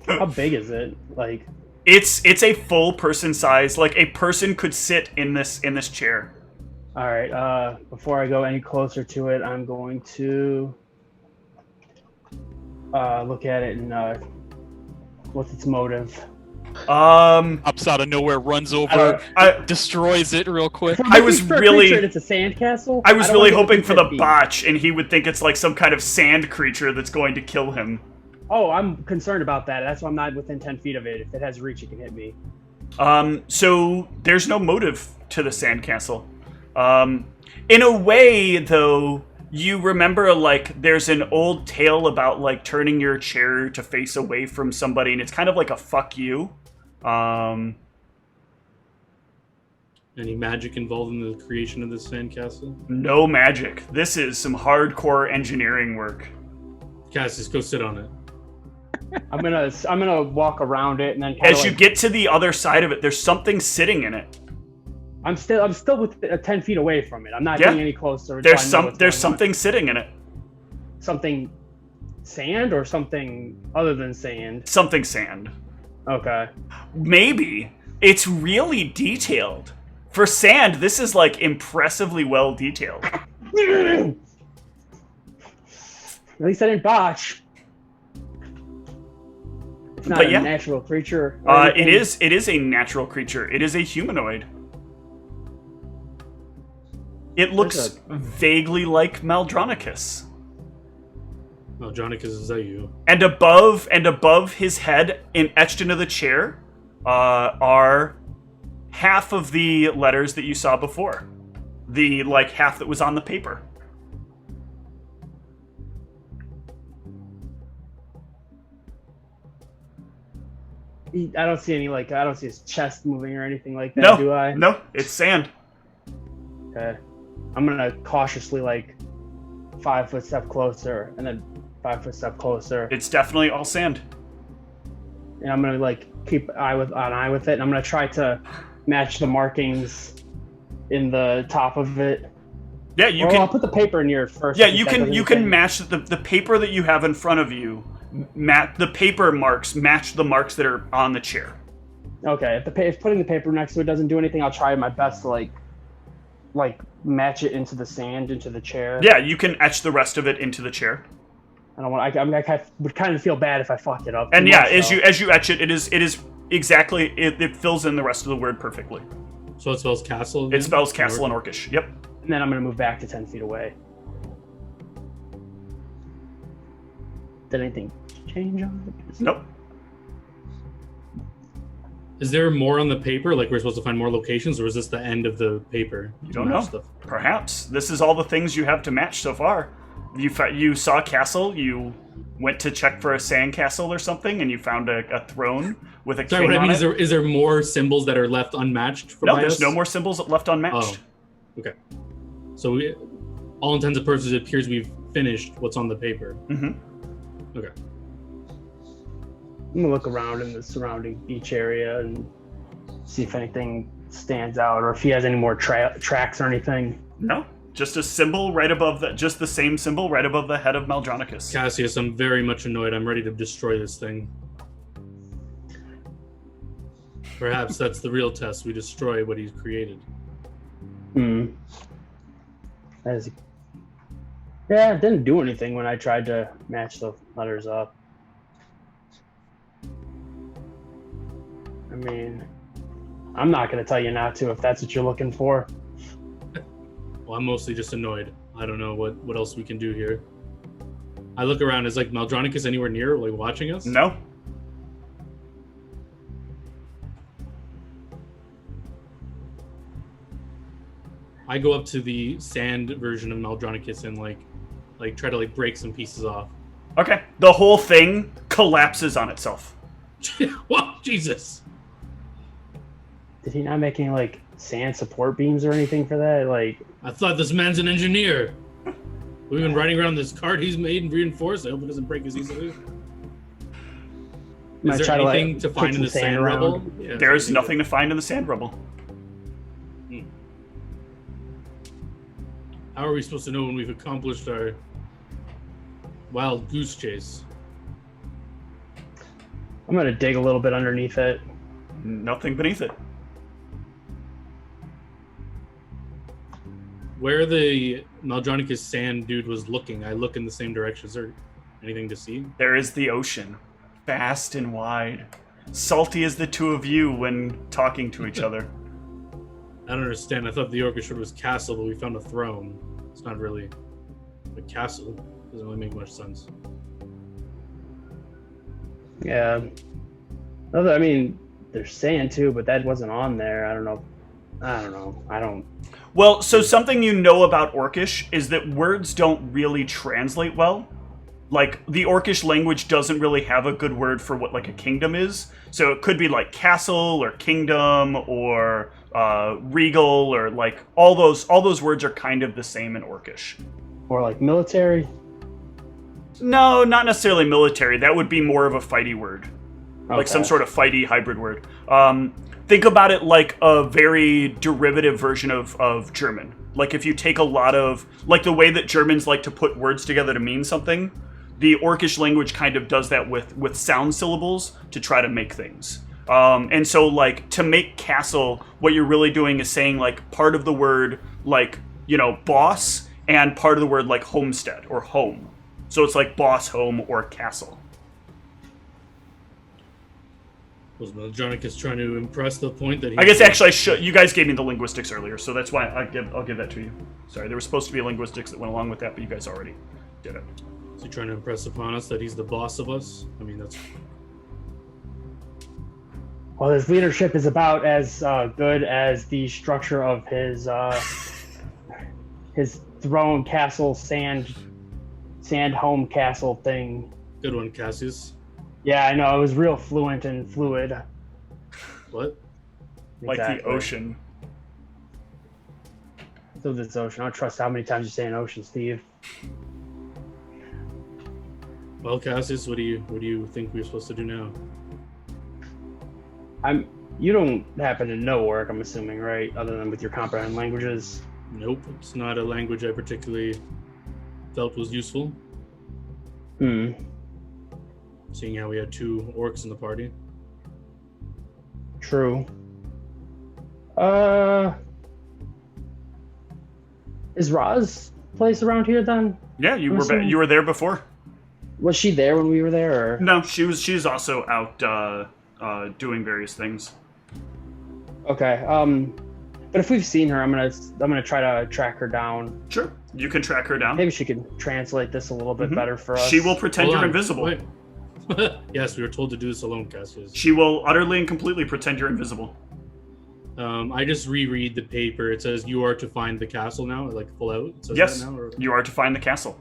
[SPEAKER 3] How big is it? Like,
[SPEAKER 1] it's a full person size. Like a person could sit in this chair.
[SPEAKER 3] all right. Before I go any closer to it, I'm going to look at it and what's its motive?
[SPEAKER 2] Pops out of nowhere, runs over, destroys it real quick.
[SPEAKER 1] I was really
[SPEAKER 3] it's a sandcastle.
[SPEAKER 1] I was
[SPEAKER 3] don't
[SPEAKER 1] really
[SPEAKER 3] want it
[SPEAKER 1] hoping
[SPEAKER 3] to
[SPEAKER 1] for
[SPEAKER 3] be
[SPEAKER 1] the
[SPEAKER 3] 50.
[SPEAKER 1] botch, and he would think it's like some kind of sand creature that's going to kill him.
[SPEAKER 3] Oh, I'm concerned about that. That's why I'm not within 10 feet of it. If it has reach, it can hit me.
[SPEAKER 1] So there's no motive to the sandcastle. In a way, though, you remember like there's an old tale about like turning your chair to face away from somebody, and it's kind of like a fuck you.
[SPEAKER 5] Any magic involved in the creation of this sandcastle?
[SPEAKER 1] No magic. This is some hardcore engineering work.
[SPEAKER 5] Cassius, go sit on it.
[SPEAKER 3] I'm gonna walk around it and then
[SPEAKER 1] As you get to the other side of it, there's something sitting in it.
[SPEAKER 3] I'm still with 10 feet away from it. I'm not
[SPEAKER 1] Yeah.
[SPEAKER 3] getting any closer.
[SPEAKER 1] There's
[SPEAKER 3] until I know what's going on.
[SPEAKER 1] something sitting in it.
[SPEAKER 3] Something sand or something other than sand.
[SPEAKER 1] Something sand.
[SPEAKER 3] Okay.
[SPEAKER 1] Maybe. It's really detailed. For sand, this is like impressively well detailed.
[SPEAKER 3] At least I didn't botch. It's not
[SPEAKER 1] But
[SPEAKER 3] a
[SPEAKER 1] yeah.
[SPEAKER 3] natural creature. or
[SPEAKER 1] It
[SPEAKER 3] anything.
[SPEAKER 1] is a natural creature. It is a humanoid. It looks vaguely like Maldronicus.
[SPEAKER 5] Oh, Jonicus, is that you?
[SPEAKER 1] And above his head, etched into the chair, are half of the letters that you saw before. The like half that was on the paper.
[SPEAKER 3] I don't see any I don't see his chest moving or anything like that. Do I?
[SPEAKER 1] No, it's sand.
[SPEAKER 3] Okay. I'm gonna cautiously 5 foot step closer and then 5 foot step closer.
[SPEAKER 1] It's definitely all sand.
[SPEAKER 3] And I'm gonna keep an eye with it. And I'm gonna try to match the markings in the top of it.
[SPEAKER 1] Yeah, you
[SPEAKER 3] I'll
[SPEAKER 1] can.
[SPEAKER 3] put the paper near first.
[SPEAKER 1] Yeah,
[SPEAKER 3] since
[SPEAKER 1] you
[SPEAKER 3] that
[SPEAKER 1] can.
[SPEAKER 3] doesn't
[SPEAKER 1] You can
[SPEAKER 3] fit.
[SPEAKER 1] match the paper that you have in front of you. The paper marks match the marks that are on the chair.
[SPEAKER 3] Okay, if putting the paper next to it doesn't do anything, I'll try my best to match it into the sand, into the chair.
[SPEAKER 1] Yeah, you can etch the rest of it into the chair.
[SPEAKER 3] I don't want. I would kind of feel bad if I fucked it up.
[SPEAKER 1] And
[SPEAKER 3] too
[SPEAKER 1] yeah,
[SPEAKER 3] much,
[SPEAKER 1] as you etch it, it is exactly it fills in the rest of the word perfectly.
[SPEAKER 5] So it spells castle again?
[SPEAKER 1] It spells castle in Orcish. Yep.
[SPEAKER 3] And then I'm gonna move back to 10 feet away. Did anything change on it?
[SPEAKER 1] Nope.
[SPEAKER 5] Is there more on the paper? Like we're supposed to find more locations, or is this the end of the paper?
[SPEAKER 1] You don't know. Perhaps this is all the things you have to match so far. You saw a castle. You went to check for a sand castle or something, and you found a throne with a
[SPEAKER 5] Sorry,
[SPEAKER 1] king
[SPEAKER 5] what I mean
[SPEAKER 1] on
[SPEAKER 5] is
[SPEAKER 1] it.
[SPEAKER 5] is there more symbols that are left unmatched from
[SPEAKER 1] No,
[SPEAKER 5] by
[SPEAKER 1] there's
[SPEAKER 5] us?
[SPEAKER 1] no more symbols left unmatched.
[SPEAKER 5] Okay. So all intents and purposes, it appears we've finished what's on the paper.
[SPEAKER 1] Mm-hmm.
[SPEAKER 5] Okay.
[SPEAKER 3] I'm gonna look around in the surrounding beach area and see if anything stands out, or if he has any more tracks or anything.
[SPEAKER 1] No, just a symbol right above just the same symbol right above the head of Maldronicus.
[SPEAKER 5] Cassius, I'm very much annoyed. I'm ready to destroy this thing. Perhaps that's the real test. We destroy what he's created.
[SPEAKER 3] That is. Yeah, it didn't do anything when I tried to match the letters up. I mean, I'm not going to tell you not to if that's what you're looking for.
[SPEAKER 5] Well, I'm mostly just annoyed. I don't know what else we can do here. I look around. Is Maldronicus anywhere near, watching us?
[SPEAKER 1] No.
[SPEAKER 5] I go up to the sand version of Maldronicus and try to break some pieces off.
[SPEAKER 1] Okay. The whole thing collapses on itself.
[SPEAKER 5] Whoa, Jesus!
[SPEAKER 3] Did he not make any like sand support beams or anything for that? Like,
[SPEAKER 5] I thought this man's an engineer. We've been riding around this cart he's made and reinforced. I hope it doesn't break as easily.
[SPEAKER 3] might
[SPEAKER 5] Is
[SPEAKER 3] try
[SPEAKER 5] there
[SPEAKER 3] to,
[SPEAKER 5] anything
[SPEAKER 3] like,
[SPEAKER 5] to
[SPEAKER 3] kick
[SPEAKER 5] find in
[SPEAKER 3] some
[SPEAKER 5] the
[SPEAKER 3] sand
[SPEAKER 5] sand
[SPEAKER 3] around.
[SPEAKER 5] rubble? Yeah,
[SPEAKER 1] There's
[SPEAKER 5] so-
[SPEAKER 1] nothing to find in the sand rubble.
[SPEAKER 5] How are we supposed to know when we've accomplished our wild goose chase?
[SPEAKER 3] I'm gonna dig a little bit underneath it.
[SPEAKER 1] Nothing beneath it.
[SPEAKER 5] Where the Maldronicus sand dude was looking, I look in the same direction. Is there anything to see?
[SPEAKER 1] There is the ocean, vast and wide. Salty as the two of you when talking to each other.
[SPEAKER 5] I don't understand. I thought the orchestra was castle, but we found a throne. It's not really a castle. Doesn't really make much sense.
[SPEAKER 3] Yeah. I mean, there's sand too, but that wasn't on there. I don't know. I don't.
[SPEAKER 1] Well, so something you know about Orcish is that words don't really translate well. Like, the Orcish language doesn't really have a good word for what, like, a kingdom is. So it could be, like, castle or kingdom or regal or, like, all those words are kind of the same in Orcish.
[SPEAKER 3] Or like military.
[SPEAKER 1] No, not necessarily military. That would be more of a fighty word. Like some
[SPEAKER 3] Okay.
[SPEAKER 1] sort of fighty hybrid word. Think about it like a very derivative version of German. Like if you take a lot of, like the way that Germans like to put words together to mean something, the Orcish language kind of does that with sound syllables to try to make things. And so like to make castle, what you're really doing is saying like part of the word like, you know, boss and part of the word like homestead or home. So it's like boss, home, or castle.
[SPEAKER 5] Was Maldronicus trying to impress the point that he...
[SPEAKER 1] I guess actually I should. You guys gave me the linguistics earlier, so that's why I'll give that to you. Sorry, there was supposed to be linguistics that went along with that, but you guys already did it.
[SPEAKER 5] Is he trying to impress upon us that he's the boss of us? I mean, that's...
[SPEAKER 3] Well, his leadership is about as good as the structure of his throne, castle, sand home castle thing.
[SPEAKER 5] Good one, Cassius.
[SPEAKER 3] Yeah, I know. It was real fluent and fluid.
[SPEAKER 5] What?
[SPEAKER 1] Like the
[SPEAKER 3] Exactly.
[SPEAKER 1] ocean.
[SPEAKER 3] So this ocean. I don't trust how many times you say an ocean, Steve.
[SPEAKER 5] Well, Cassius, what do you think we're supposed to do now?
[SPEAKER 3] You don't happen to know Orc, I'm assuming, right? Other than with your comprehend languages.
[SPEAKER 5] Nope, it's not a language I particularly felt was useful, seeing how we had two orcs in the party.
[SPEAKER 3] True. Is Ra's place around here then?
[SPEAKER 1] Yeah, you
[SPEAKER 3] I'm
[SPEAKER 1] were
[SPEAKER 3] assuming-
[SPEAKER 1] you were there before.
[SPEAKER 3] Was she there when we were there? Or?
[SPEAKER 1] No, she's also out doing various things.
[SPEAKER 3] Okay. But if we've seen her, I'm gonna try to track her down.
[SPEAKER 1] Sure, you can track her down.
[SPEAKER 3] Maybe she can translate this a little bit
[SPEAKER 1] Mhm.
[SPEAKER 3] better for us.
[SPEAKER 1] She will pretend
[SPEAKER 5] Hold
[SPEAKER 1] you're
[SPEAKER 5] on,
[SPEAKER 1] invisible.
[SPEAKER 5] wait. Yes, we were told to do this alone, Cassius.
[SPEAKER 1] She will utterly and completely pretend you're invisible.
[SPEAKER 5] I just reread the paper. It says you are to find the castle now, like full out. It says
[SPEAKER 1] Yes,
[SPEAKER 5] that now, or...
[SPEAKER 1] you are to find the castle.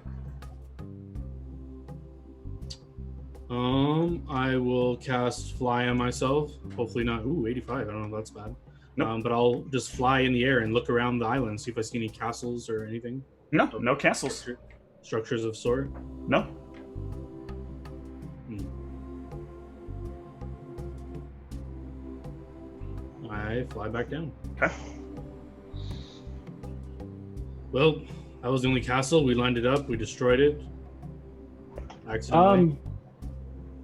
[SPEAKER 5] I will cast fly on myself. Hopefully not. Ooh, 85. I don't know if that's bad.
[SPEAKER 1] Nope.
[SPEAKER 5] But I'll just fly in the air and look around the island, see if I see any castles or anything.
[SPEAKER 1] No castles.
[SPEAKER 5] Structures of sort.
[SPEAKER 1] No.
[SPEAKER 5] I fly back down.
[SPEAKER 1] Okay.
[SPEAKER 5] Well, that was the only castle. We lined it up. We destroyed it. Accidentally.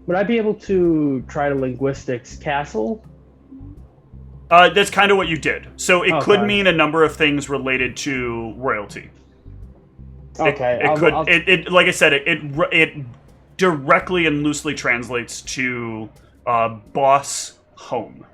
[SPEAKER 3] Would I be able to try to linguistics castle?
[SPEAKER 1] That's kind of what you did. So it could
[SPEAKER 3] Okay.
[SPEAKER 1] mean a number of things related to royalty.
[SPEAKER 3] Okay.
[SPEAKER 1] It could. It like I said, it directly and loosely translates to boss home.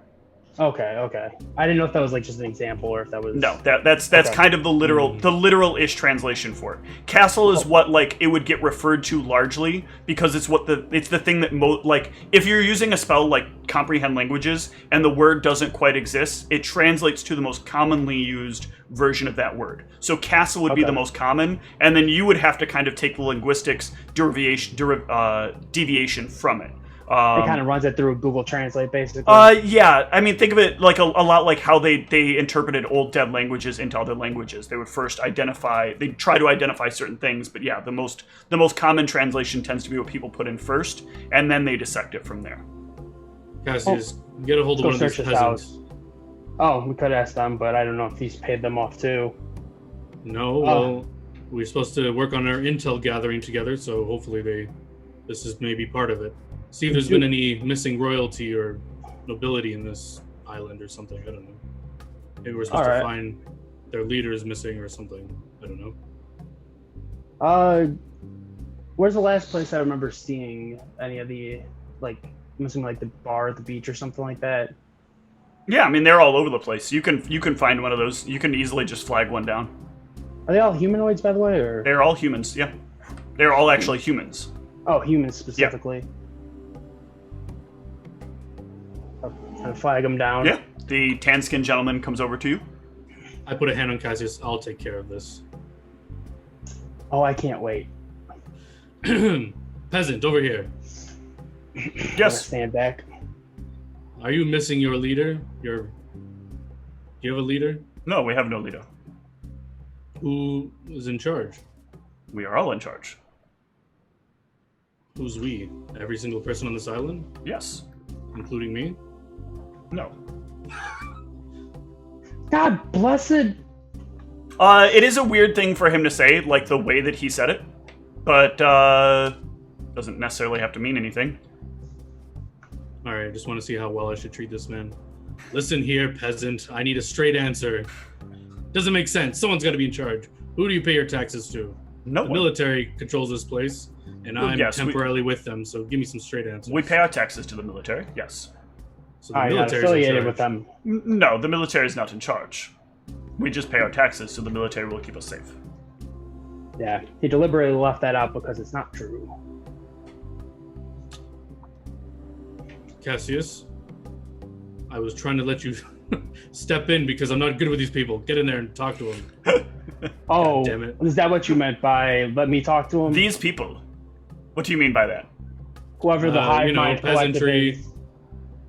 [SPEAKER 3] Okay. I didn't know if that was like just an example or if that was.
[SPEAKER 1] No, that's
[SPEAKER 3] Okay.
[SPEAKER 1] kind of the literal-ish translation for it. Castle is what like it would get referred to largely because it's the thing that like if you're using a spell like comprehend languages and the word doesn't quite exist, it translates to the most commonly used version of that word. So castle would be
[SPEAKER 3] Okay.
[SPEAKER 1] the most common, and then you would have to kind of take the linguistics deviation from it.
[SPEAKER 3] It kind of runs it through Google Translate, basically.
[SPEAKER 1] Yeah. I mean, think of it like a lot like how they interpreted old dead languages into other languages. They would first they try to identify certain things, but yeah, the most common translation tends to be what people put in first, and then they dissect it from there.
[SPEAKER 5] Cassius, get a hold of one of these peasants.
[SPEAKER 3] Oh, we could ask them, but I don't know if he's paid them off too.
[SPEAKER 5] No, well, we're supposed to work on our intel gathering together, so hopefully this is maybe part of it. See if there's been any missing royalty or nobility in this island or something. I don't know. Maybe we're supposed to find their leaders missing or something. I don't know.
[SPEAKER 3] Where's the last place I remember seeing any of the, like, missing, like the bar at the beach or something like that?
[SPEAKER 1] Yeah, I mean they're all over the place. You can find one of those. You can easily just flag one down.
[SPEAKER 3] Are they all humanoids, by the way, or?
[SPEAKER 1] They're all humans. Yeah, they're all actually humans.
[SPEAKER 3] Oh, humans specifically. Yeah. I'll flag them down.
[SPEAKER 1] Yeah. The tan-skinned gentleman comes over to you.
[SPEAKER 5] I put a hand on Cassius. I'll take care of this.
[SPEAKER 3] Oh, I can't wait.
[SPEAKER 5] Peasant, over here.
[SPEAKER 1] Yes.
[SPEAKER 3] Stand back.
[SPEAKER 5] Are you missing your leader? Do you have a leader?
[SPEAKER 1] No, we have no leader.
[SPEAKER 5] Who is in charge?
[SPEAKER 1] We are all in charge.
[SPEAKER 5] Who's we? Every single person on this island?
[SPEAKER 1] Yes.
[SPEAKER 5] Including me?
[SPEAKER 1] No.
[SPEAKER 3] God bless it.
[SPEAKER 1] It is a weird thing for him to say, like the way that he said it, but doesn't necessarily have to mean anything.
[SPEAKER 5] All right, I just want to see how well I should treat this man. Listen here, peasant. I need a straight answer. Doesn't make sense. Someone's got to be in charge. Who do you pay your taxes to?
[SPEAKER 1] No
[SPEAKER 5] The
[SPEAKER 1] one.
[SPEAKER 5] military controls this place, and I'm
[SPEAKER 1] yes,
[SPEAKER 5] temporarily with them, so give me some straight answers.
[SPEAKER 1] We pay our taxes to the military, yes.
[SPEAKER 5] So the
[SPEAKER 3] I'm not
[SPEAKER 5] military's in
[SPEAKER 3] affiliated
[SPEAKER 5] charge.
[SPEAKER 3] with them.
[SPEAKER 1] No, the military is not in charge. We just pay our taxes, so the military will keep us safe.
[SPEAKER 3] Yeah, he deliberately left that out because it's not true.
[SPEAKER 5] Cassius, I was trying to let you step in because I'm not good with these people. Get in there and talk to them.
[SPEAKER 3] Oh,
[SPEAKER 5] damn it.
[SPEAKER 3] is that what you meant by let me talk to him?
[SPEAKER 1] These people. What do you mean by that?
[SPEAKER 3] Whoever the hive mind
[SPEAKER 5] peasantry,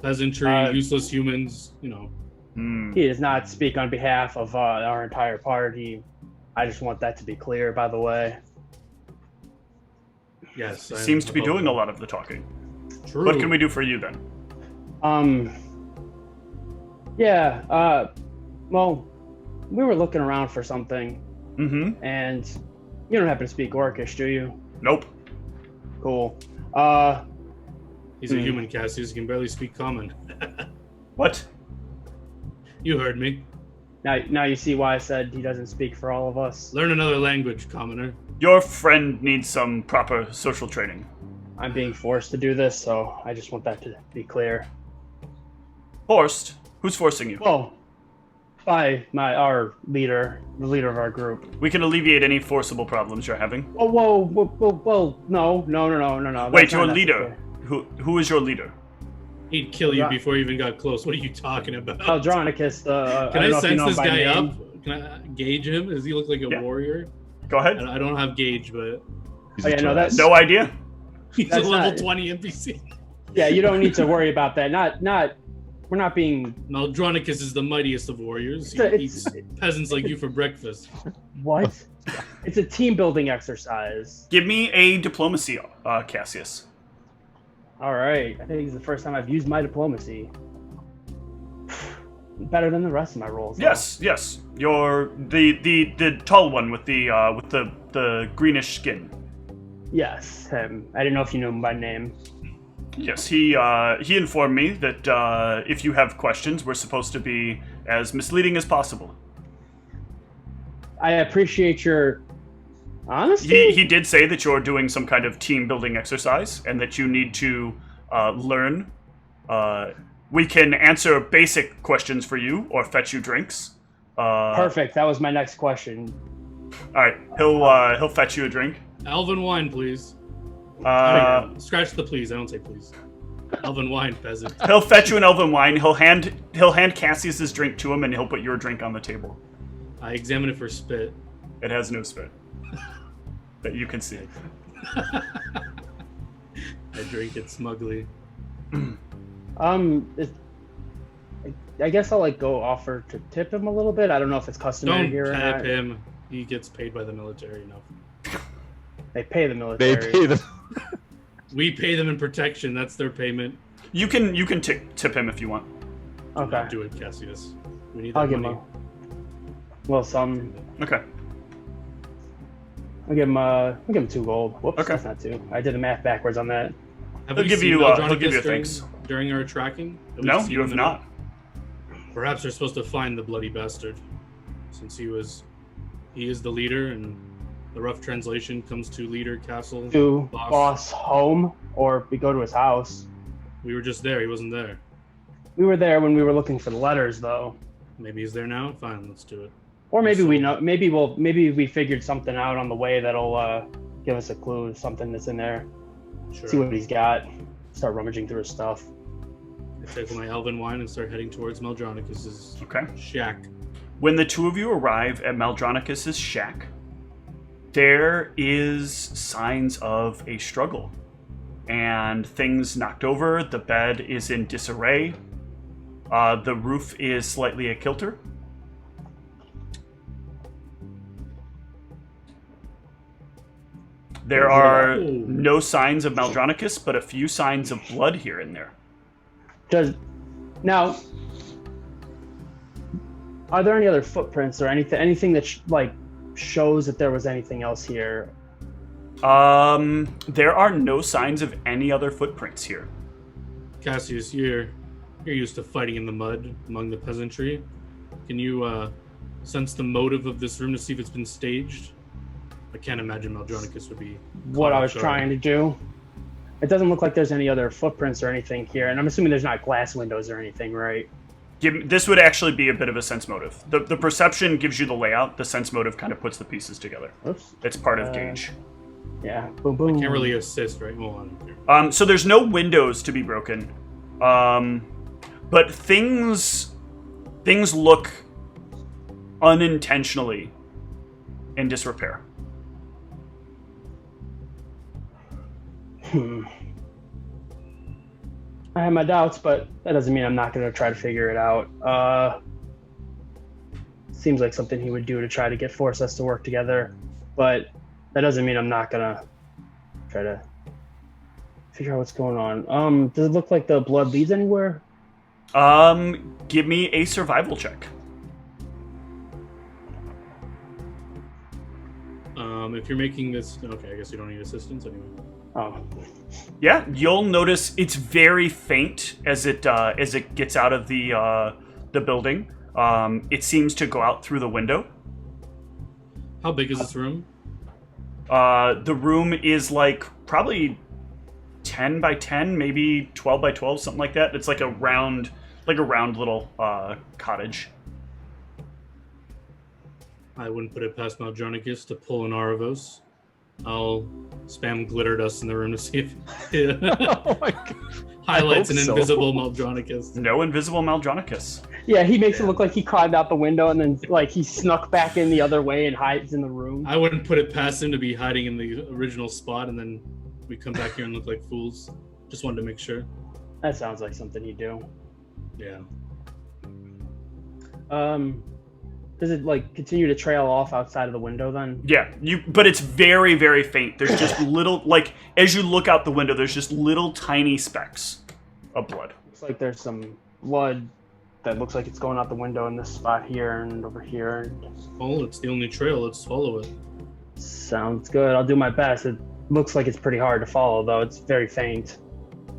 [SPEAKER 3] collective is.
[SPEAKER 5] useless humans,
[SPEAKER 3] He does not speak on behalf of our entire party. I just want that to be clear, by the way.
[SPEAKER 5] Yes. I
[SPEAKER 1] Seems
[SPEAKER 5] am
[SPEAKER 1] to be
[SPEAKER 5] above
[SPEAKER 1] doing
[SPEAKER 5] them.
[SPEAKER 1] a lot of the talking.
[SPEAKER 5] True.
[SPEAKER 1] What can we do for you then?
[SPEAKER 3] Well, we were looking around for something,
[SPEAKER 1] Mm-hmm.
[SPEAKER 3] and you don't happen to speak Orcish, do you?
[SPEAKER 1] Nope.
[SPEAKER 3] Cool.
[SPEAKER 5] He's a human, Cassius. He can barely speak common.
[SPEAKER 1] What?
[SPEAKER 5] You heard me.
[SPEAKER 3] Now you see why I said he doesn't speak for all of us.
[SPEAKER 5] Learn another language, commoner.
[SPEAKER 1] Your friend needs some proper social training.
[SPEAKER 3] I'm being forced to do this, so I just want that to be clear.
[SPEAKER 1] Forced? Who's forcing you?
[SPEAKER 3] Well, by our leader, the leader of our group.
[SPEAKER 1] We can alleviate any forcible problems you're having.
[SPEAKER 3] Whoa, no.
[SPEAKER 1] Wait,
[SPEAKER 3] That's
[SPEAKER 1] your
[SPEAKER 3] not
[SPEAKER 1] leader.
[SPEAKER 3] necessary.
[SPEAKER 1] Who is your leader?
[SPEAKER 5] He'd kill you
[SPEAKER 3] Right.
[SPEAKER 5] before you even got close. What are you talking about?
[SPEAKER 3] Aldronicus,
[SPEAKER 5] Can
[SPEAKER 3] don't
[SPEAKER 5] I
[SPEAKER 3] know if you
[SPEAKER 5] sense
[SPEAKER 3] know
[SPEAKER 5] this
[SPEAKER 3] him by
[SPEAKER 5] guy
[SPEAKER 3] name.
[SPEAKER 5] up? Can I gauge him? Does he look like a
[SPEAKER 1] Yeah.
[SPEAKER 5] warrior?
[SPEAKER 1] Go ahead.
[SPEAKER 5] I don't have gauge, but
[SPEAKER 4] He's
[SPEAKER 3] Oh,
[SPEAKER 4] a
[SPEAKER 3] yeah, no,
[SPEAKER 4] trash.
[SPEAKER 3] that's-
[SPEAKER 1] No idea.
[SPEAKER 5] he's
[SPEAKER 3] That's
[SPEAKER 5] a level
[SPEAKER 3] not-
[SPEAKER 5] 20 NPC.
[SPEAKER 3] Yeah, you don't need to worry about that. We're not being
[SPEAKER 5] Maldronicus is the mightiest of warriors. He
[SPEAKER 3] It's
[SPEAKER 5] eats peasants like you for breakfast.
[SPEAKER 3] what? It's a team building exercise.
[SPEAKER 1] Give me a diplomacy, Cassius.
[SPEAKER 3] All right, I think it's the first time I've used my diplomacy. Better than the rest of my rolls. though.
[SPEAKER 1] Yes. You're the tall one with the greenish skin.
[SPEAKER 3] Yes, him. I didn't know if you knew him by name.
[SPEAKER 1] Yes, he informed me that if you have questions, we're supposed to be as misleading as possible.
[SPEAKER 3] I appreciate your honesty.
[SPEAKER 1] He did say that you're doing some kind of team building exercise and that you need to learn. We can answer basic questions for you or fetch you drinks.
[SPEAKER 3] Perfect. That was my next question.
[SPEAKER 1] All right, he'll fetch you a drink.
[SPEAKER 5] Elven wine, please. Scratch the please. I don't say please. Elven wine, peasant.
[SPEAKER 1] He'll fetch you an elven wine. He'll hand Cassius's drink to him, and he'll put your drink on the table.
[SPEAKER 5] I examine it for spit.
[SPEAKER 1] It has no spit that you can see.
[SPEAKER 5] I drink it smugly.
[SPEAKER 3] I guess I'll like go offer to tip him a little bit. I don't know if it's customary
[SPEAKER 5] Don't
[SPEAKER 3] here or
[SPEAKER 5] tip
[SPEAKER 3] not.
[SPEAKER 5] him. He gets paid by the military enough.
[SPEAKER 3] They pay the
[SPEAKER 4] They
[SPEAKER 3] military.
[SPEAKER 4] pay the.
[SPEAKER 5] We pay them in protection. That's their payment.
[SPEAKER 1] You can tip him if you want.
[SPEAKER 5] Do
[SPEAKER 3] Okay.
[SPEAKER 5] not do it, Cassius. We need
[SPEAKER 3] I'll
[SPEAKER 5] that
[SPEAKER 3] give him
[SPEAKER 5] money.
[SPEAKER 3] well, some.
[SPEAKER 1] Okay.
[SPEAKER 3] I'll give him 2 gold. Whoops,
[SPEAKER 1] Okay.
[SPEAKER 3] that's not 2. I did the math backwards on that.
[SPEAKER 5] Have
[SPEAKER 1] He'll
[SPEAKER 5] we
[SPEAKER 1] give
[SPEAKER 5] seen
[SPEAKER 1] you,
[SPEAKER 5] Maldronicus
[SPEAKER 1] he'll give you a
[SPEAKER 5] during,
[SPEAKER 1] thanks.
[SPEAKER 5] during our tracking? Have we
[SPEAKER 1] No,
[SPEAKER 5] seen
[SPEAKER 1] you
[SPEAKER 5] him
[SPEAKER 1] have
[SPEAKER 5] at all?
[SPEAKER 1] not.
[SPEAKER 5] Perhaps they're supposed to find the bloody bastard, since he is the leader, and the rough translation comes to leader, castle,
[SPEAKER 3] To
[SPEAKER 5] boss.
[SPEAKER 3] boss home, or we go to his house.
[SPEAKER 5] We were just there. He wasn't there.
[SPEAKER 3] We were there when we were looking for the letters, though.
[SPEAKER 5] Maybe he's there now. Fine, let's do it.
[SPEAKER 3] Or maybe we
[SPEAKER 5] So-
[SPEAKER 3] know. Maybe we figured something out on the way that'll give us a clue, something that's in there.
[SPEAKER 5] Sure.
[SPEAKER 3] See what he's got. Start rummaging through his stuff.
[SPEAKER 5] I take my elven wine and start heading towards Maldronicus's
[SPEAKER 1] Okay.
[SPEAKER 5] shack.
[SPEAKER 1] When the two of you arrive at Maldronicus's shack, there is signs of a struggle. And things knocked over, the bed is in disarray, the roof is slightly a kilter. There are no signs of Maldronicus, but a few signs of blood here and there.
[SPEAKER 3] Now, are there any other footprints or anything that shows that there was anything else here?
[SPEAKER 1] There are no signs of any other footprints here.
[SPEAKER 5] Cassius, you're used to fighting in the mud among the peasantry. Can you sense the motive of this room to see if it's been staged? I can't imagine Maldronicus would be.
[SPEAKER 3] What I was trying to do. It doesn't look like there's any other footprints or anything here, and I'm assuming there's not glass windows or anything, right?
[SPEAKER 1] This would actually be a bit of a sense motive. The perception gives you the layout. The sense motive kind of puts the pieces together.
[SPEAKER 3] Oops.
[SPEAKER 1] It's part of gauge.
[SPEAKER 3] Yeah. Boom, boom.
[SPEAKER 5] Can't really assist, right? Hold on.
[SPEAKER 1] So there's no windows to be broken, but things look unintentionally in disrepair.
[SPEAKER 3] I have my doubts, but that doesn't mean I'm not going to try to figure it out. Seems like something he would do to try to force us to work together, but that doesn't mean I'm not going to try to figure out what's going on. Does it look like the blood leads anywhere?
[SPEAKER 1] Give me a survival check.
[SPEAKER 5] If you're making this, okay, I guess you don't need assistance anyway.
[SPEAKER 3] Oh,
[SPEAKER 1] Yeah, you'll notice it's very faint as it gets out of the building. It seems to go out through the window.
[SPEAKER 5] How big is this room?
[SPEAKER 1] The room is like probably 10 by 10, maybe 12 by 12, something like that. It's like a round little cottage.
[SPEAKER 5] I wouldn't put it past Maldronicus to pull an Aravos. I'll spam glitter dust in the room to see if it
[SPEAKER 4] Oh my god.
[SPEAKER 5] highlights an
[SPEAKER 4] hope so.
[SPEAKER 5] invisible Maldronicus.
[SPEAKER 1] No invisible Maldronicus.
[SPEAKER 3] yeah. He makes it look like he climbed out the window and then he snuck back in the other way and hides in the room.
[SPEAKER 5] I wouldn't put it past him to be hiding in the original spot, and then we come back here and look like fools. Just wanted to make sure.
[SPEAKER 3] That sounds like something he'd do.
[SPEAKER 5] Yeah.
[SPEAKER 3] Does it continue to trail off outside of the window then?
[SPEAKER 1] Yeah, but it's very, very faint. There's just little, as you look out the window, there's just little tiny specks of blood.
[SPEAKER 3] Looks like there's some blood that looks like it's going out the window in this spot here and over here.
[SPEAKER 5] Well, it's the only trail. Let's follow it.
[SPEAKER 3] Sounds good. I'll do my best. It looks like it's pretty hard to follow, though. It's very faint.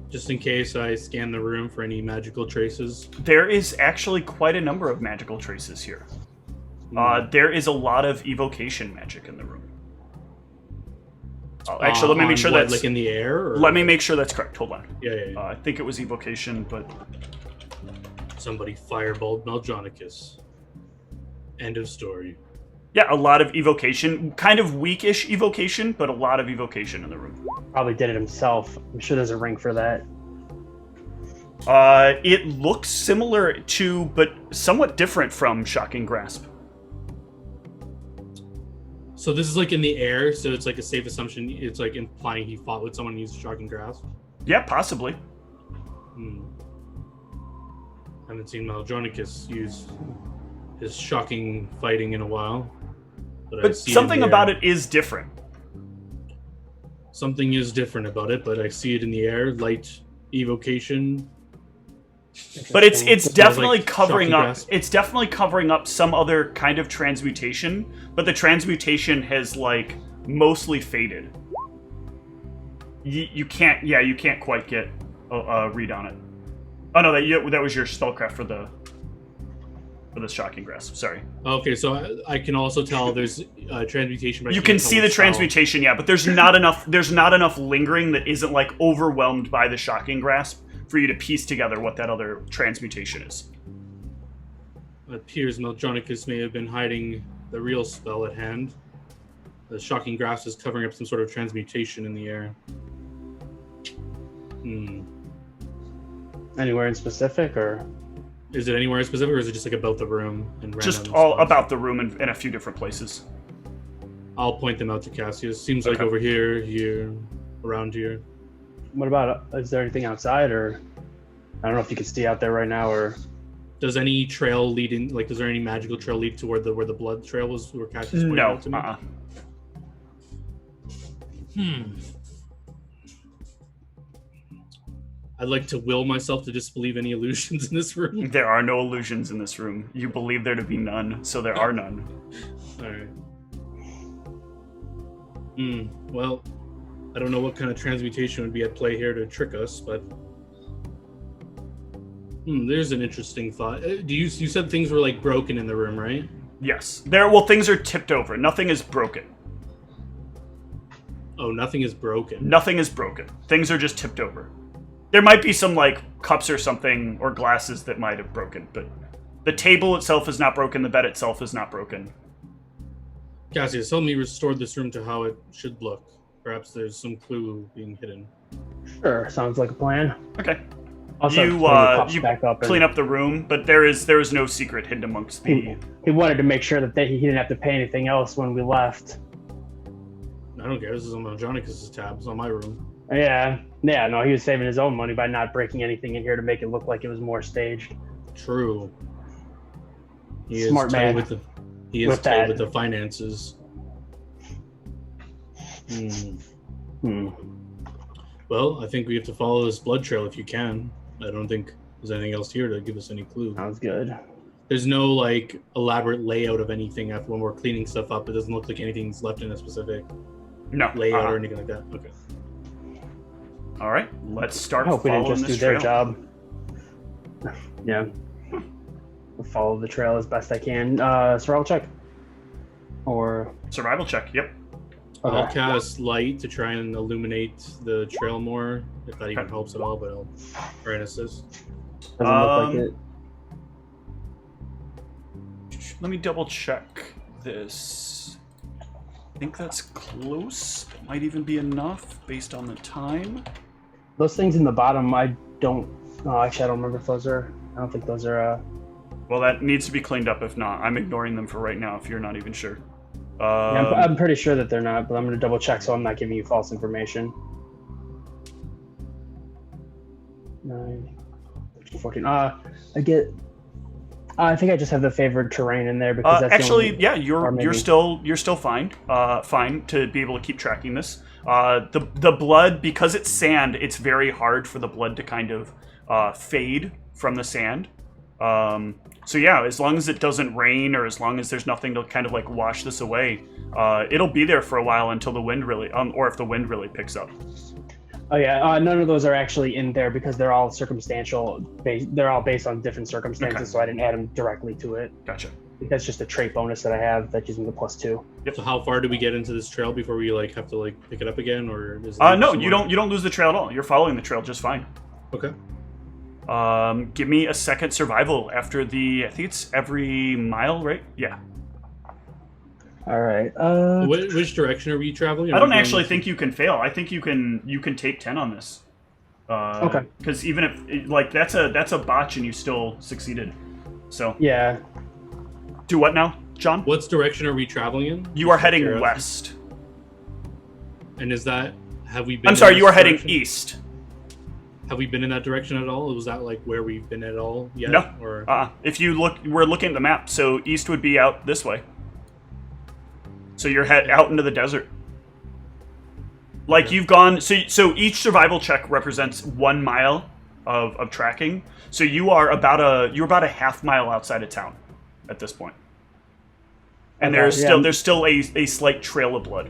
[SPEAKER 5] Just in case I scan the room for any magical traces.
[SPEAKER 1] There is actually quite a number of magical traces here. There is a lot of evocation magic in the room. Actually, let me make sure
[SPEAKER 5] what,
[SPEAKER 1] that's
[SPEAKER 5] like in the air. Or?
[SPEAKER 1] Let me make sure that's correct. Hold on.
[SPEAKER 5] Yeah.
[SPEAKER 1] I think it was evocation, but
[SPEAKER 5] Somebody fireballed Maldronicus. End of story.
[SPEAKER 1] yeah, a lot of evocation. Kind of weakish evocation, but a lot of evocation in the room.
[SPEAKER 3] Probably did it himself. I'm sure there's a ring for that.
[SPEAKER 1] It looks similar to, but somewhat different from Shocking Grasp.
[SPEAKER 5] So this is like in the air, so it's like a safe assumption. It's like implying he fought with someone and used a shocking grasp.
[SPEAKER 1] Yeah, possibly.
[SPEAKER 5] Haven't seen Maldronicus use his shocking fighting in a while. I
[SPEAKER 1] But
[SPEAKER 5] see
[SPEAKER 1] something about it is different.
[SPEAKER 5] Something is different about it, but I see it in the air. Light evocation.
[SPEAKER 1] But it's
[SPEAKER 5] Smells
[SPEAKER 1] definitely
[SPEAKER 5] like
[SPEAKER 1] covering
[SPEAKER 5] shocking
[SPEAKER 1] up.
[SPEAKER 5] grasp.
[SPEAKER 1] It's definitely covering up some other kind of transmutation, but the transmutation has like mostly faded. You can't. Yeah, you can't quite get a read on it. Oh no, that was your spellcraft for the shocking grasp. Sorry.
[SPEAKER 5] Okay, so I can also tell there's transmutation. But I
[SPEAKER 1] You
[SPEAKER 5] can't
[SPEAKER 1] can
[SPEAKER 5] tell
[SPEAKER 1] see
[SPEAKER 5] what
[SPEAKER 1] the
[SPEAKER 5] spell.
[SPEAKER 1] transmutation, yeah, but there's not enough. There's not enough lingering that isn't like overwhelmed by the shocking grasp for you to piece together what that other transmutation is.
[SPEAKER 5] It appears Maldronicus may have been hiding the real spell at hand. The shocking grasp is covering up some sort of transmutation in the air.
[SPEAKER 3] Anywhere in specific, or
[SPEAKER 5] Is it anywhere specific, or is it just like about the room and
[SPEAKER 1] Just
[SPEAKER 5] random
[SPEAKER 1] all
[SPEAKER 5] spots?
[SPEAKER 1] about the room in a few different places.
[SPEAKER 5] I'll point them out to Cassius. Seems like
[SPEAKER 1] Okay.
[SPEAKER 5] over here, around here.
[SPEAKER 3] what about? Is there anything outside, or I don't know if you can stay out there right now, or
[SPEAKER 5] Does any trail lead in? Like, is there any magical trail lead to where the blood trail was, where Cassius pointed
[SPEAKER 1] No.
[SPEAKER 5] out to me? I'd like to will myself to disbelieve any illusions in this room.
[SPEAKER 1] There are no illusions in this room. You believe there to be none, so there are none.
[SPEAKER 5] Alright. Well, I don't know what kind of transmutation would be at play here to trick us, but there's an interesting thought. You said things were like broken in the room, right?
[SPEAKER 1] Yes. Things are tipped over. Nothing is broken.
[SPEAKER 5] Oh, nothing is broken.
[SPEAKER 1] Nothing is broken. Things are just tipped over. There might be some like cups or something or glasses that might have broken, but the table itself is not broken. The bed itself is not broken.
[SPEAKER 5] Cassius, help me restore this room to how it should look. Perhaps there's some clue being hidden.
[SPEAKER 3] sure, sounds like a plan.
[SPEAKER 1] Okay.
[SPEAKER 3] I'll start
[SPEAKER 1] You
[SPEAKER 3] putting the cups
[SPEAKER 1] you
[SPEAKER 3] back up and-
[SPEAKER 1] clean up the room, but there is no secret hidden amongst the.
[SPEAKER 3] He wanted to make sure that he didn't have to pay anything else when we left.
[SPEAKER 5] I don't care. This is on Maldronicus' tab. It's on my room.
[SPEAKER 3] Yeah, no, he was saving his own money by not breaking anything in here to make it look like it was more staged.
[SPEAKER 5] True. He
[SPEAKER 3] Smart
[SPEAKER 5] is tight
[SPEAKER 3] man.
[SPEAKER 5] with the. He is
[SPEAKER 3] With
[SPEAKER 5] tight
[SPEAKER 3] that.
[SPEAKER 5] with the finances. Well, I think we have to follow this blood trail if you can. I don't think there's anything else here to give us any clue.
[SPEAKER 3] Sounds good.
[SPEAKER 5] There's no like elaborate layout of anything after when we're cleaning stuff up. It doesn't look like anything's left in a specific
[SPEAKER 1] No.
[SPEAKER 5] layout or anything like that. Okay.
[SPEAKER 1] All right. Let's
[SPEAKER 3] I
[SPEAKER 1] start
[SPEAKER 3] hope we didn't
[SPEAKER 1] following
[SPEAKER 3] just do
[SPEAKER 1] this
[SPEAKER 3] their
[SPEAKER 1] trail.
[SPEAKER 3] job. Yeah. I'll follow the trail as best I can. Survival check. Or
[SPEAKER 1] Survival check. Yep.
[SPEAKER 5] I'll
[SPEAKER 3] okay.
[SPEAKER 5] cast light to try and illuminate the trail more, if that even
[SPEAKER 1] Okay.
[SPEAKER 5] helps at all, but I'll try and assist.
[SPEAKER 3] Doesn't look like it.
[SPEAKER 1] Let me double check this. I think that's close. It might even be enough based on the time.
[SPEAKER 3] Those things in the bottom, I don't. No, actually, I don't remember if those are. I don't think those are.
[SPEAKER 1] Well, that needs to be cleaned up. If not, I'm ignoring them for right now. If you're not even sure.
[SPEAKER 3] Yeah, I'm pretty sure that they're not, but I'm going to double check so I'm not giving you false information. 9, 14. I think I just have the favored terrain in there because that's the
[SPEAKER 1] actually,
[SPEAKER 3] only,
[SPEAKER 1] yeah,
[SPEAKER 3] or maybe-
[SPEAKER 1] you're still fine. Fine to be able to keep tracking this. The blood, because it's sand, it's very hard for the blood to kind of fade from the sand. So yeah, as long as it doesn't rain or as long as there's nothing to kind of like wash this away, it'll be there for a while until the wind really, or if the wind really picks up.
[SPEAKER 3] Oh yeah, none of those are actually in there because they're all circumstantial. They're all based on different circumstances,
[SPEAKER 1] Okay.
[SPEAKER 3] so I didn't add them directly to it.
[SPEAKER 1] Gotcha.
[SPEAKER 3] That's just a trait bonus that I have that gives me the +2.
[SPEAKER 1] Yep.
[SPEAKER 5] So how far do we get into this trail before we like have to like pick it up again, or is it
[SPEAKER 1] No,
[SPEAKER 5] somewhere-
[SPEAKER 1] you don't lose the trail at all. You're following the trail just fine.
[SPEAKER 5] Okay.
[SPEAKER 1] Give me a second survival after I think it's every mile, right? Yeah.
[SPEAKER 3] All right.
[SPEAKER 5] Which direction are we traveling? Are
[SPEAKER 1] I
[SPEAKER 5] we
[SPEAKER 1] don't
[SPEAKER 5] going
[SPEAKER 1] actually
[SPEAKER 5] this-
[SPEAKER 1] think you can fail. I think you can take 10 on this.
[SPEAKER 3] Okay.
[SPEAKER 1] Because even if like that's a botch and you still succeeded. So
[SPEAKER 3] Yeah.
[SPEAKER 1] do what now, John?
[SPEAKER 5] What direction are we traveling in?
[SPEAKER 1] You are heading
[SPEAKER 5] Curiosity.
[SPEAKER 1] west.
[SPEAKER 5] And is that have we been?
[SPEAKER 1] I'm
[SPEAKER 5] in
[SPEAKER 1] sorry,
[SPEAKER 5] this
[SPEAKER 1] you are heading
[SPEAKER 5] direction?
[SPEAKER 1] east.
[SPEAKER 5] Have we been in that direction at all? Was that like where we've been at all yet?
[SPEAKER 1] No.
[SPEAKER 5] Or
[SPEAKER 1] If you look, we're looking at the map. So east would be out this way. So you're out into the desert. Like you've gone. So each survival check represents 1 mile of tracking. So you're about a half mile outside of town at this point. And
[SPEAKER 3] Okay,
[SPEAKER 1] there's still a slight trail of blood.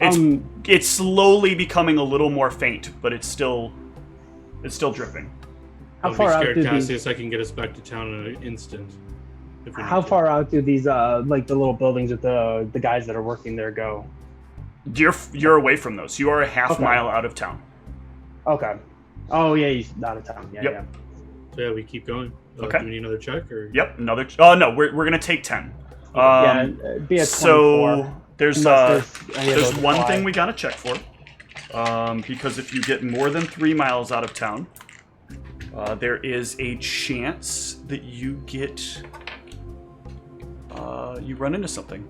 [SPEAKER 1] It's slowly becoming a little more faint, but it's still dripping.
[SPEAKER 3] How
[SPEAKER 5] Don't
[SPEAKER 3] far
[SPEAKER 5] be
[SPEAKER 3] out
[SPEAKER 5] scared,
[SPEAKER 3] do
[SPEAKER 5] Cassius.
[SPEAKER 3] these?
[SPEAKER 5] I can get us back to town in an instant. If we
[SPEAKER 3] How
[SPEAKER 5] need to.
[SPEAKER 3] far out do these like the little buildings with the guys that are working there go?
[SPEAKER 1] You're away from those. You are a half
[SPEAKER 3] Okay.
[SPEAKER 1] mile out of town.
[SPEAKER 3] Okay. Oh yeah, he's out of town. Yeah,
[SPEAKER 1] Yep.
[SPEAKER 3] yeah.
[SPEAKER 5] So yeah, we keep going.
[SPEAKER 1] Okay.
[SPEAKER 5] Do we need another check or?
[SPEAKER 1] Yep. Another. Oh no, we're gonna take 10.
[SPEAKER 3] Yeah, it'd be a 24.
[SPEAKER 1] So there's
[SPEAKER 3] Unless any of
[SPEAKER 1] there's
[SPEAKER 3] those
[SPEAKER 1] one
[SPEAKER 3] apply.
[SPEAKER 1] thing we gotta check for, because if you get more than 3 miles out of town, there is a chance that you get you run into something.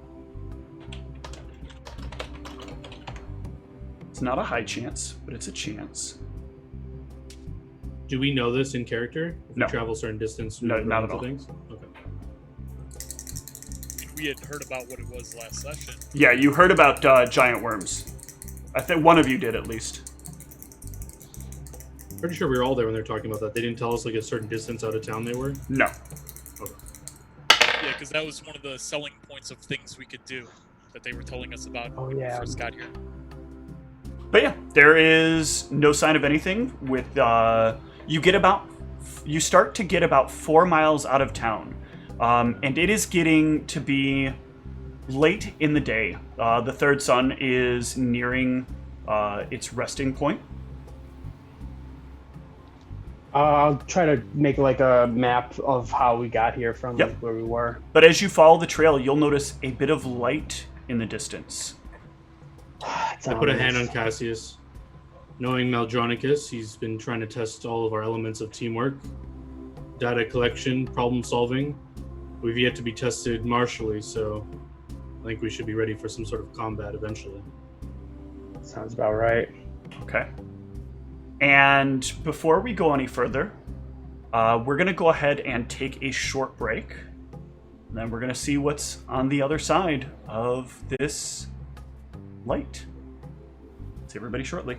[SPEAKER 1] It's not a high chance, but it's a chance.
[SPEAKER 5] Do we know this in character? If
[SPEAKER 1] No.
[SPEAKER 5] we travel a certain distance, we
[SPEAKER 1] No,
[SPEAKER 5] run
[SPEAKER 1] not at
[SPEAKER 5] into
[SPEAKER 1] all.
[SPEAKER 5] Things? Okay.
[SPEAKER 2] We had heard about what it was last session.
[SPEAKER 1] Yeah, you heard about giant worms. I think one of you did at least.
[SPEAKER 5] Pretty sure we were all there when they were talking about that. They didn't tell us like a certain distance out of town they were.
[SPEAKER 1] No.
[SPEAKER 2] Yeah, because that was one of the selling points of things we could do that they were telling us about
[SPEAKER 3] Oh,
[SPEAKER 2] when we
[SPEAKER 3] yeah.
[SPEAKER 2] first got here.
[SPEAKER 1] But yeah, there is no sign of anything. With you start to get about 4 miles out of town, and it is getting to be late in the day. The third sun is nearing its resting point.
[SPEAKER 3] I'll try to make like a map of how we got here from
[SPEAKER 1] Yep.
[SPEAKER 3] like, where we were.
[SPEAKER 1] But as you follow the trail, you'll notice a bit of light in the distance.
[SPEAKER 5] I put a hand on Cassius. Knowing Maldronicus, he's been trying to test all of our elements of teamwork, data collection, problem solving. We've yet to be tested martially, so I think we should be ready for some sort of combat eventually.
[SPEAKER 3] Sounds about right.
[SPEAKER 1] Okay. And before we go any further, we're going to go ahead and take a short break. And then we're going to see what's on the other side of this light. See everybody shortly.